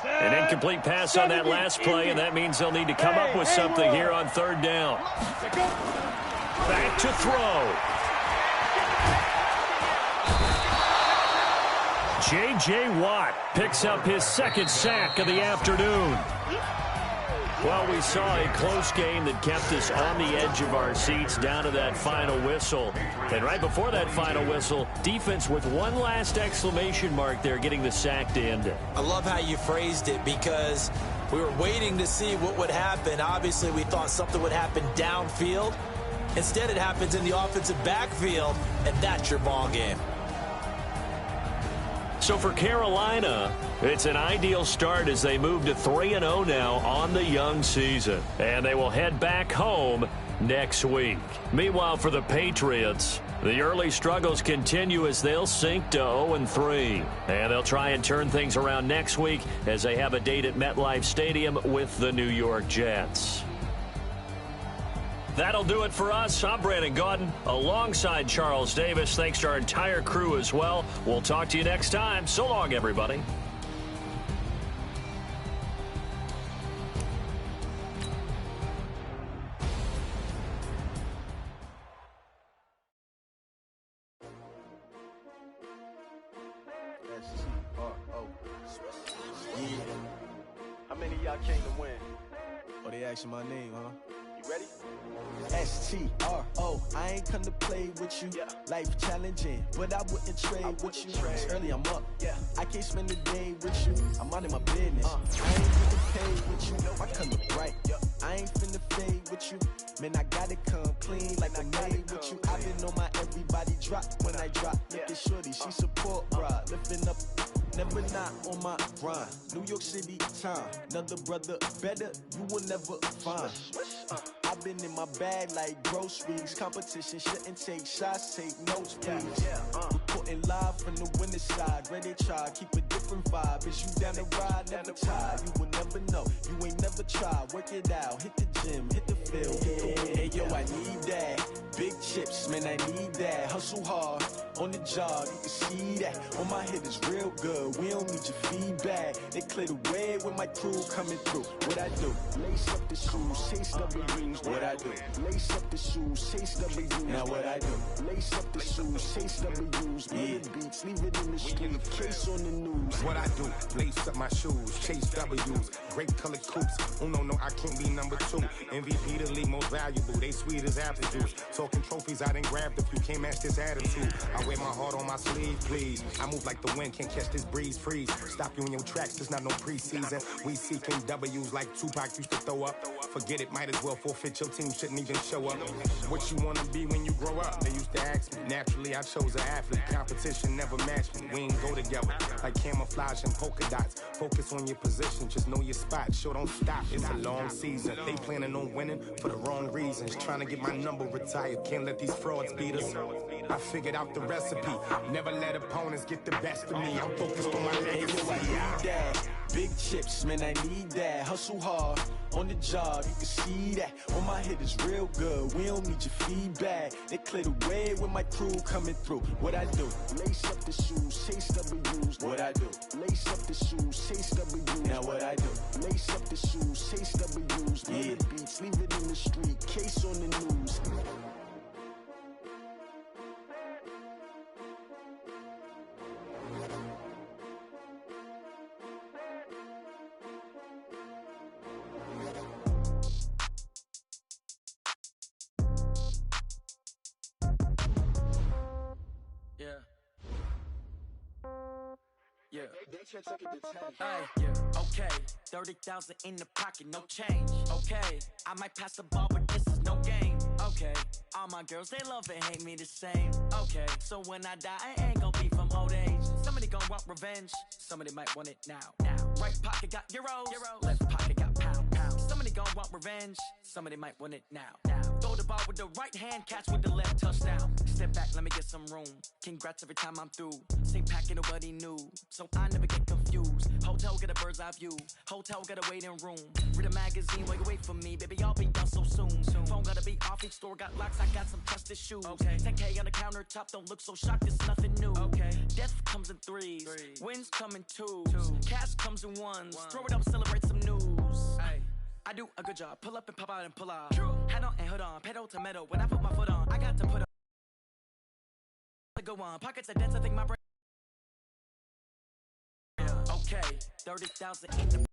S2: An incomplete pass on that last play, and that means they'll need to come up with something here on third down. Back to throw. J.J. Watt picks up his second sack of the afternoon. Well, we saw a close game that kept us on the edge of our seats down to that final whistle. And right before that final whistle, defense with one last exclamation mark there, getting the sack to end it.
S4: I love how you phrased it because we were waiting to see what would happen. Obviously, we thought something would happen downfield. Instead, it happens in the offensive backfield, and that's your ball game.
S2: So for Carolina, it's an ideal start as they move to 3-0 now on the young season. And they will head back home next week. Meanwhile, for the Patriots, the early struggles continue as they'll sink to 0-3. And they'll try and turn things around next week as they have a date at MetLife Stadium with the New York Jets. That'll do it for us. I'm Brandon Gaudin alongside Charles Davis. Thanks to our entire crew as well. We'll talk to you next time. So long, everybody.
S8: How many of y'all came to win? Oh, they asking my name, huh? You ready? S-T-R-O, I ain't come to play with you. Life challenging, but I wouldn't trade with you. It's early, I'm up. I can't spend the day with you. I'm out of my business. I ain't getting paid with you. I come up right. I ain't finna fade with you. Man, I gotta come clean like I made with you. I've been on my everybody drop when I drop. Look at shorty, she support rod. Lifting up, never not on my grind. New York City time, another brother better, you will never find. I've been in my bag like groceries. Competition shouldn't take shots, take notes, please. Reporting live from the winning side. Ready to try, keep a different vibe. Is you down the ride, never tired. You will never know, you ain't never tried. Work it out, hit the gym, hit the field. Hey yo, I need that. Big chips, man, I need that. Hustle hard, on the job, you can see that. On my head is real good, we don't need your feedback. They clear the way with my crew coming through. What I do? Lace up the shoes, chase W's. What I do? Lace up the shoes, chase W's. Now what I do? Lace up the shoes, chase W's. Yeah. Beats, leave it in the street, case on the news.
S9: What I do? Lace up my shoes, chase W's. Great colored coops. Oh no, I can't be number 2. MVP the league most valuable. They sweet as apple juice. Talking trophies, I didn't grab the few. Can't match this attitude. I wear my heart on my sleeve, please. I move like the wind, can't catch this breeze, freeze. Stop you in your tracks, it's not no preseason. We seeking W's like Tupac used to throw up. Forget it, might as well forfeit. Your team shouldn't even show up. What you wanna be when you grow up? They used to ask me. Naturally, I chose an athlete. Competition never matched me. We ain't go together like camouflage and polka dots. Focus on your position, just know your spot. Sure, don't stop. It's a long season. They planning on winning for the wrong reasons. Trying to get my number retired. Can't let these frauds beat us. I figured out the recipe. Never let opponents get the best of me. I'm focused on my legacy.
S8: Big chips, man, I need that. Hustle hard, on the job, you can see that. On my head is real good, we don't need your feedback. They clear the way with my crew coming through. What I do? Lace up the shoes, chase W's. What I do? Lace up the shoes, chase W's. Now what I do? Lace up the shoes, chase W's. Yeah. Beats, leave it in the street, case on the news.
S1: Okay, 30,000 in the pocket, no change. Okay, I might pass the ball, but this is no game. Okay, all my girls, they love and hate me the same. Okay, so when I die, I ain't gon' be from old age. Somebody gon' want revenge, somebody might want it now. Right pocket got euros, left pocket got pounds. Somebody gon' want revenge, somebody might want it now. Throw the ball with the right hand, catch with the left, touchdown. Step back, let me get some room. Congrats every time I'm through. Same packet, nobody knew, so I never get confused. Hotel get a bird's eye view, hotel got a waiting room. Read a magazine while you wait for me, baby, I'll be done so soon. Phone gotta be off, each store got locks, I got some trusted shoes. 10K on the countertop, don't look so shocked, it's nothing new. Death comes in threes, wins come in twos, cash comes in ones. Throw it up, celebrate some news. I do a good job, pull up and pop out and pull out. Head on and hood on, pedal to metal. When I put my foot on, I got to put on. Go on, pockets are dense, I think my brain. Okay, 30,000 in the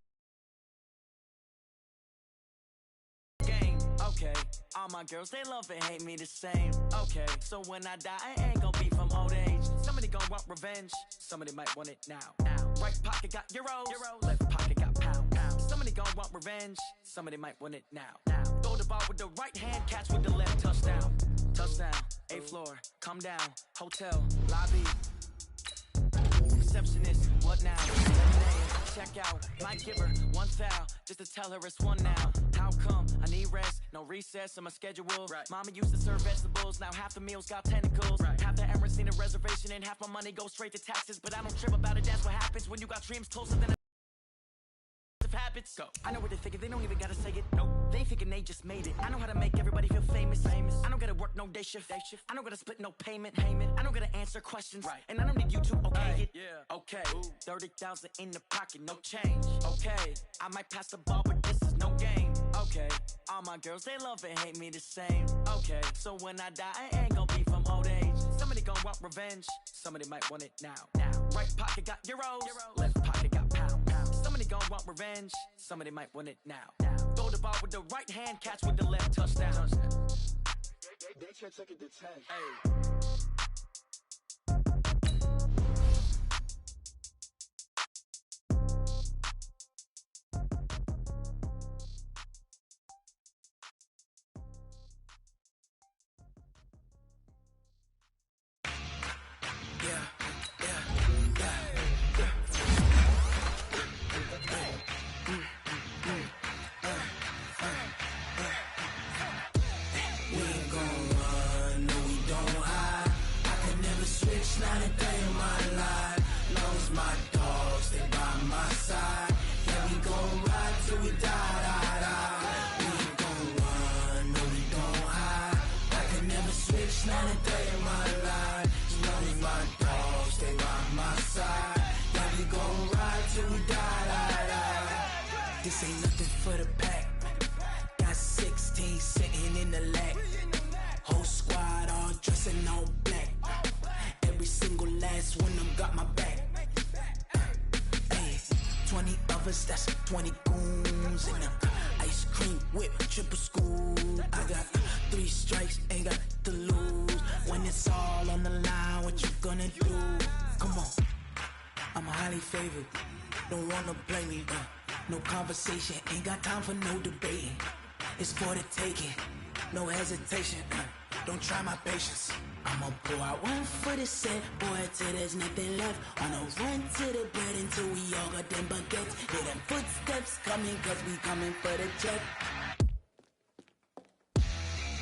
S1: game. Okay, all my girls, they love and hate me the same. Okay, so when I die, I ain't gon' be from old age. Somebody gon' want revenge, somebody might want it now. Right pocket got euros, left pocket got pounds. Somebody gon' want revenge, somebody might want it now. Throw the ball with the right hand, catch with the left, touchdown. Touchdown, 8th floor, come down, hotel, lobby. receptionist. What now? Lemonade, check out. Might give her one foul just to tell her it's one now. How come? I need rest, no recess on my schedule. Right. Mama used to serve vegetables, now half the meals got tentacles. Right. Half the errands need a reservation and half my money goes straight to taxes. But I don't trip about it, that's what happens when you got dreams closer than habits. Go. I know what they're thinking, they don't even gotta say it. Nope. They thinking they just made it. I know how to make everybody feel famous. I don't gotta work no day shift. I don't gotta split no payment. I don't gotta answer questions. Right. And I don't need you to okay it. Yeah. Okay. 30,000 in the pocket, no change. Okay. I might pass the ball, but this is no game. Okay. All my girls, they love and hate me the same. Okay. So when I die, I ain't gonna be from old age. Somebody gonna want revenge. Somebody might want it now. Right pocket got euros. Left pocket got pounds. Somebody gon' want revenge. Somebody might want it now. Throw the ball with the right hand, catch with the left, touchdown.
S8: They can't take it to 10.
S1: Hey.
S8: Not a day in my life. Long as my dogs, they by my side. Yeah, we gon' ride till we die. We ain't gon' run, no, we don't hide. I can never switch, not a day in my life. As long as my dogs, stay by my side. Yeah, we gon' ride till we die. This ain't nothing for the pack. Got 16 sitting in the lap. Whole squad all dressing all black. Every single last one of them got my back. Hey, 20 of us, that's 20 goons. And ice cream whip, triple school. I got 3 strikes, ain't got to lose. When it's all on the line, what you gonna do? Come on, I'm highly favored. Don't wanna blame me, no conversation. Ain't got time for no debating. It's for the taking, no hesitation. Don't try my patience. I'ma pour out one for the set, boy, till there's nothing left. On a run to the bread until we all got them baguettes. Hear them footsteps coming, cause we coming for the check.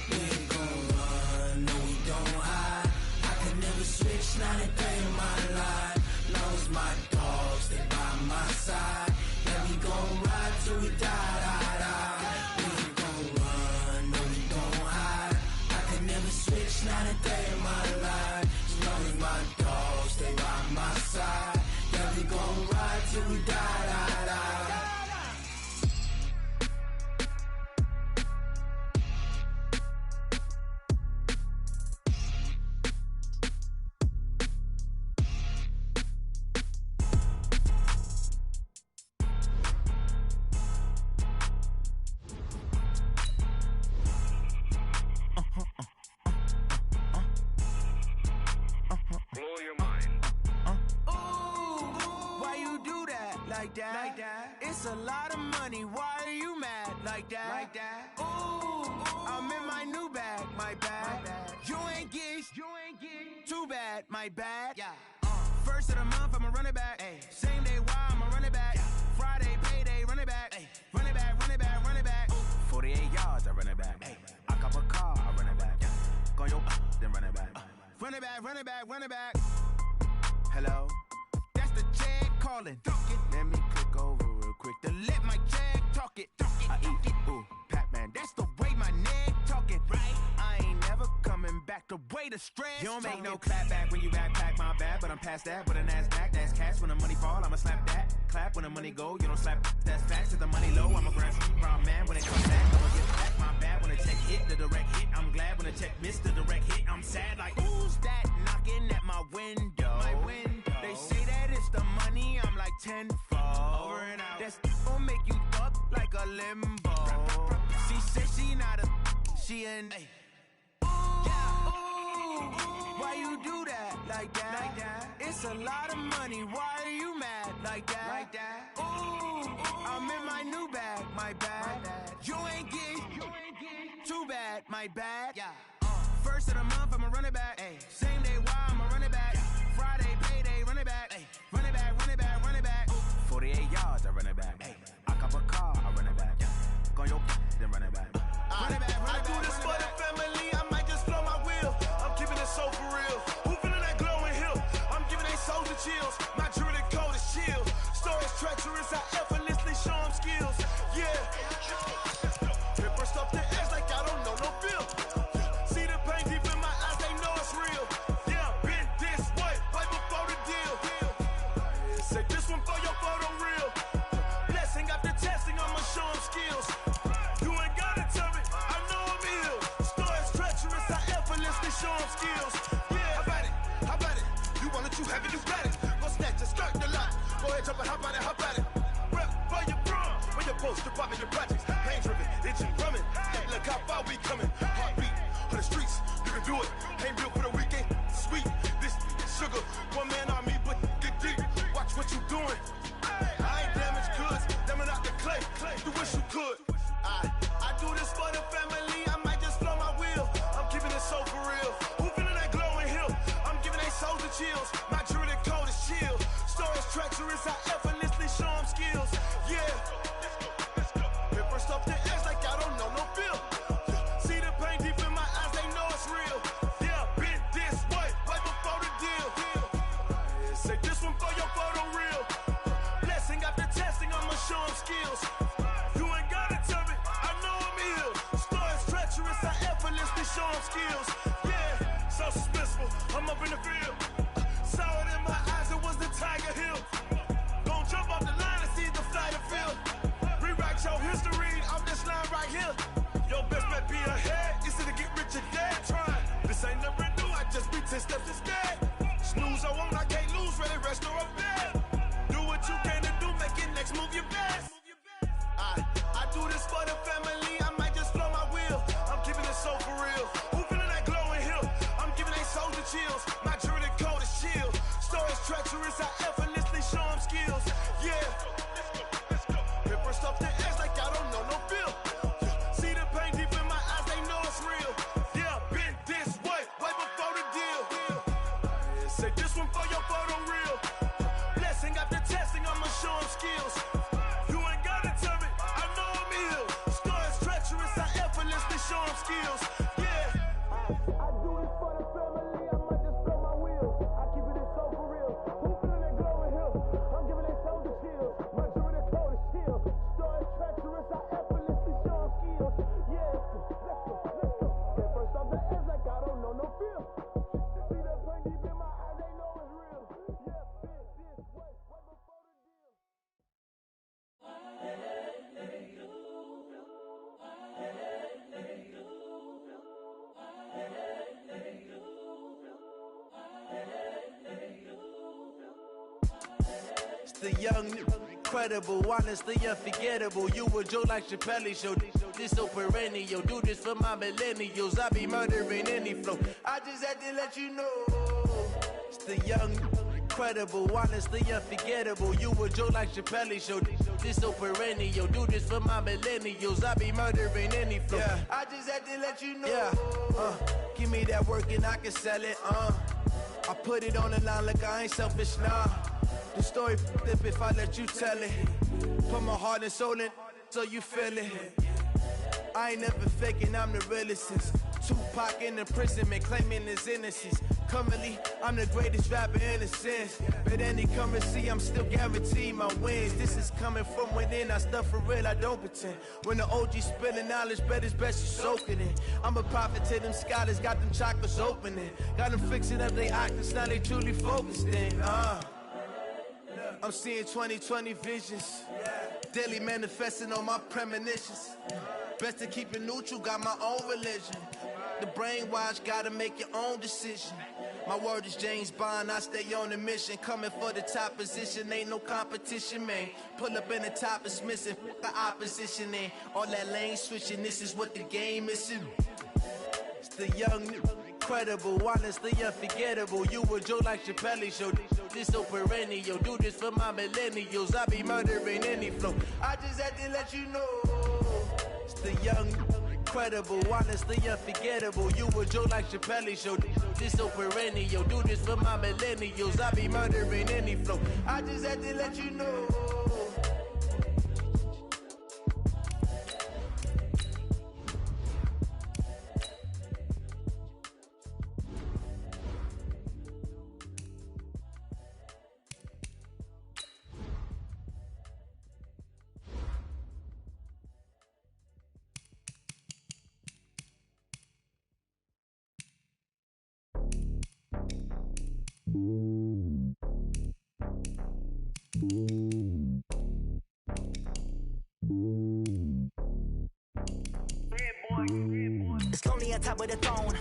S8: We ain't gon' run, no, we don't hide. I can never switch, not a day in my life. Long as my dogs, they by my side. Yeah, we gon' ride till we die. We ain't gon' run, no, we don't hide. I can never switch, not a day in my life. As long as my dogs stay by my side. Yeah, we gon' ride till we die. Like that. It's a lot of money. Why are you mad like that? Ooh, I'm in my new bag. My bad. You ain't get. Too bad. My bad. Yeah. First of the month, I'ma run it back. Ay. Same day, why I'ma run it back. Yeah. Friday, payday, run it back. Ay. Run it back, run it back, run it back. Ooh. 48 yards, I run it back. Ay. I cop a car, I run it back. Yeah. Go yo, then run it back. Run it back, run it back, run it back. Hello. The jag calling. Let me click over real quick to let my jag talk it. I eat it. Ooh, Pac-Man, that's the way my neck talking. Right? I ain't never coming back the way the stress. You don't make no clap back when you backpack, my bad, but I'm past that. With a NASDAQ, that's cash. When the money fall, I'ma slap that. Clap when the money go, you don't slap. That's facts. If the money low, I'm a grand round man. When it comes back, I'ma get back. My bad when the check hit the direct hit. I'm glad when the check missed the direct hit. I'm sad like who's that knocking at my window? My window. They say that it's the money, I'm like tenfold. Over and out. That's gon' make you up like a limbo. She said she not a, she an. Ooh, why you do that like that? It's a lot of money. Why are you mad like that? Ooh, I'm in my new bag. My bad. You ain't get. Too bad. My bad. Yeah. First of the month, I'ma run it back. Ay. Same day, why I'ma run it back. Friday, payday, run it back. Ay. Run it
S10: what you have, you got it. Go snatch it, skirt the lot. Go ahead, jump and hop on it, hop at it. Rep for your prom, when you're supposed to pop in your projects. Pain driven, itching, drumming. Look how far we coming. Heartbeat on the streets, you can do it. Ain't built for the weekend, sweet. This sugar, one man army, but get deep. Watch what you doing. I ain't damaged goods, them are not the clay. You wish you could. I do this for the family. I might just blow my wheel. I'm keeping it so for real. Who feeling that glowing hill? I'm giving they souls the chills. My jewelry code is chill. Stories treacherous, I effortlessly show them skills. Yeah. Paper stuff the edge like I don't know no feel. See the pain deep in my eyes, they know it's real. Yeah, been this way, right before the deal. Say this one for your photo real. Blessing after testing, I'ma show them skills. You ain't gotta tell me, I know I'm ill. Stories treacherous, I effortlessly show them skills. Yeah, so suspenseful, I'm up in the field. Saw it in my eyes, it was the Tiger Hill. Gon' jump off the line and see the flight of field. Rewrite your history off this line right here. Your best bet be ahead, it's to get rich or dead trying. This ain't never new, I just be 10 steps instead. Snooze, I won't, I can't lose, ready, rest or a bed. Do what you can to do, make it next move your best. I do this for the family, I might just blow my wheel. I'm keeping it so for real. Who feeling that glowing hill? I'm giving they souls the chills. My jewelry code is chill. Stories treacherous, I effortlessly show them skills. Yeah. Paper stuff the edge like I don't know no feel. See the pain deep in my eyes, they know it's real. Yeah, been this way, way before the deal. Say this one for your photo real. Blessing after testing, I'ma show them skills. You ain't gotta tell me, I know I'm ill. Stories treacherous, I effortlessly show them skills. Yeah. I do this for the family, I might just blow my wheel. I keep it so for real. Who feeling that glowing hill? I'm giving they souls the chills. My jewelry code is chill. Stories treacherous, I effortlessly show them skills. Yeah. Let's go. Get first off the edge like I don't know no feel. See that pain deep in my eyes, they know it's real. Yeah, been this way, way before the deal.
S11: It's the young, incredible, honestly unforgettable. You a Joe like Chappelle show. This so perennial. Do this for my millennials. I be murdering any flow. I just had to let you know. It's the young, incredible, honestly unforgettable. You a Joe like Chappelle show. This so perennial. Do this for my millennials. I be murdering any flow. Yeah. I just had to let you know. Yeah. Give me that work and I can sell it. I put it on the line like I ain't selfish, nah. The story flip if I let you tell it. Put my heart and soul in so you feel it. I ain't never faking, I'm the realest since Tupac in imprisonment, claiming his innocence. Currently, I'm the greatest rapper in a sense. But any currency, I'm still guaranteed my wins. This is coming from within, I stuff for real, I don't pretend. When the OG spilling knowledge, bet it's best you soak it in. I'm a prophet to them scholars, got them chakras opening. Got them fixing up they octaves, now they truly focused in. I'm seeing 2020 visions. Daily manifesting on my premonitions. Best to keep it neutral, got my own religion. The brainwash, gotta make your own decision. My word is James Bond, I stay on a mission. Coming for the top position, ain't no competition, man. Pull up in the top is missing, the opposition in. All that lane switching, this is what the game is. It's the young, incredible, honestly unforgettable. You a Joe like Chappelle show. This so perennial. Do this for my millennials. I be murdering any flow. I just had to let you know. It's the young, incredible, honestly unforgettable. You a Joe like Chappelle show. This so perennial. Do this for my millennials. I be murdering any flow. I just had to let you know.
S12: It's lonely on top of the throne.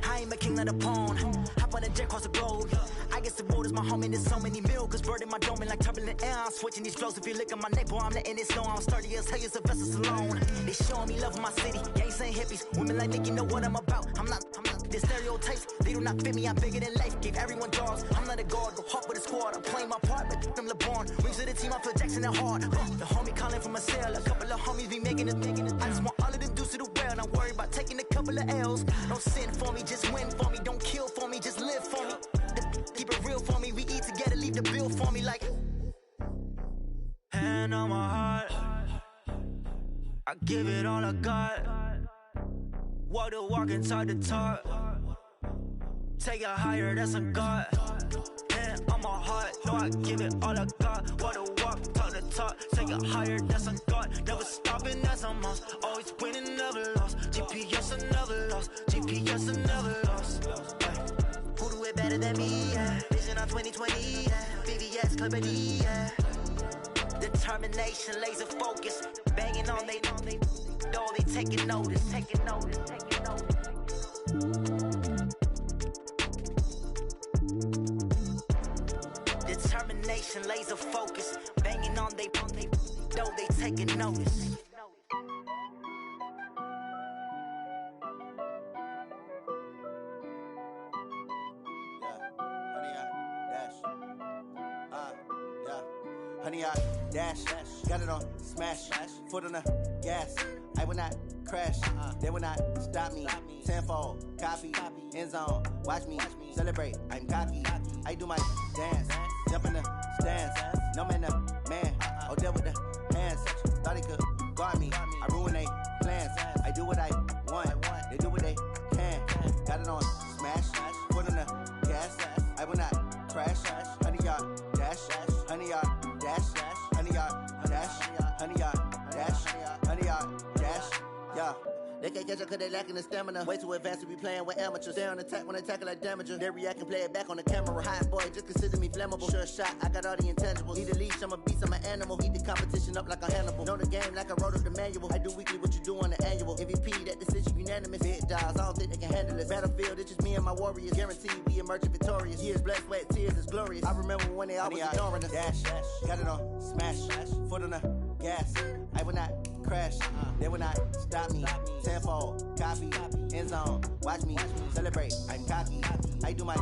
S12: I ain't a king of the pawn. Hop on a jet across the globe. I guess the road is my home. to so many mil, cause bird in my dome and like turbulent air. I'm switching these flows. If you look at my neck, boy, I'm letting it slow. I'm sturdy as hell, Sylvester Stallone. They showing me love in my city. Gangs ain't hippies. Women like Mickey know what I'm about. I'm not the stereotypes. They do not fit me. I'm bigger than life. Gave everyone dogs. I'm not a guard. Go hard with a squad. I'm playing my part, but them LeBron. Rings to the team. I feel Jackson and hard. The homie calling from a cell. A couple of homies be making it. I just want all of them dudes to the well. Not worry about taking a couple of L's. Don't sin for me, just win for me. Don't kill for me, just live for me. Keep it real for me. We eat together, leave the bill for me like. Hand on my heart, I give it all I got. Walk the walk and talk the talk. Take it higher, that's a God. Hand on my heart, no, I give it all I got. Walk the walk, talk the talk. Take it higher, that's a God. Never stopping, that's a must. Always winning, never lost. GPS, I never lost. GPS, I never lost. Who do it better than me? Yeah. Vision on 2020. Yeah. VVS, Clipper D. Yeah. Determination, laser focus. Banging on they door, they taking notice. Taking notice. Taking notice. Determination, laser focus. Banging on they door, they taking notice.
S13: Honey, I dash, got it on smash, foot on the gas. I will not crash, they will not stop me. Tenfold, copy, end zone, watch me celebrate. I'm cocky, I do my dance, jump in the stands. No man, the man, oh, deal with the hands. Thought he could guard me, I ruin they plans. I do what I want, they do what they can. Got it on smash, foot on the gas. I will not crash, honey, y'all dash, honey, y'all dash, honey, y'all dash, honey, y'all dash, honey, y'all dash, yeah. They can't catch up cause they lacking the stamina. Way too advanced to be playing with amateurs. Stay on attack when they tackle like damager. They react and play it back on the camera. Hot boy, just consider me flammable. Sure shot, I got all the intangibles. Need a leash, I'm a beast, I'm an animal. Heat the competition up like a Hannibal. Know the game like I wrote up the manual. I do weekly what you do on the annual. MVP, that decision unanimous. Big dials, I don't think they can handle it. Battlefield, it's just me and my warriors. Guaranteed we emerging victorious. Years, blood, sweat, tears, is glorious. I remember when they always ignoring us. Dash, got it on smash, foot on the gas. I will not crash, they will not stop me. Tenfold, copy, end zone, watch me celebrate. I'm cocky, I do my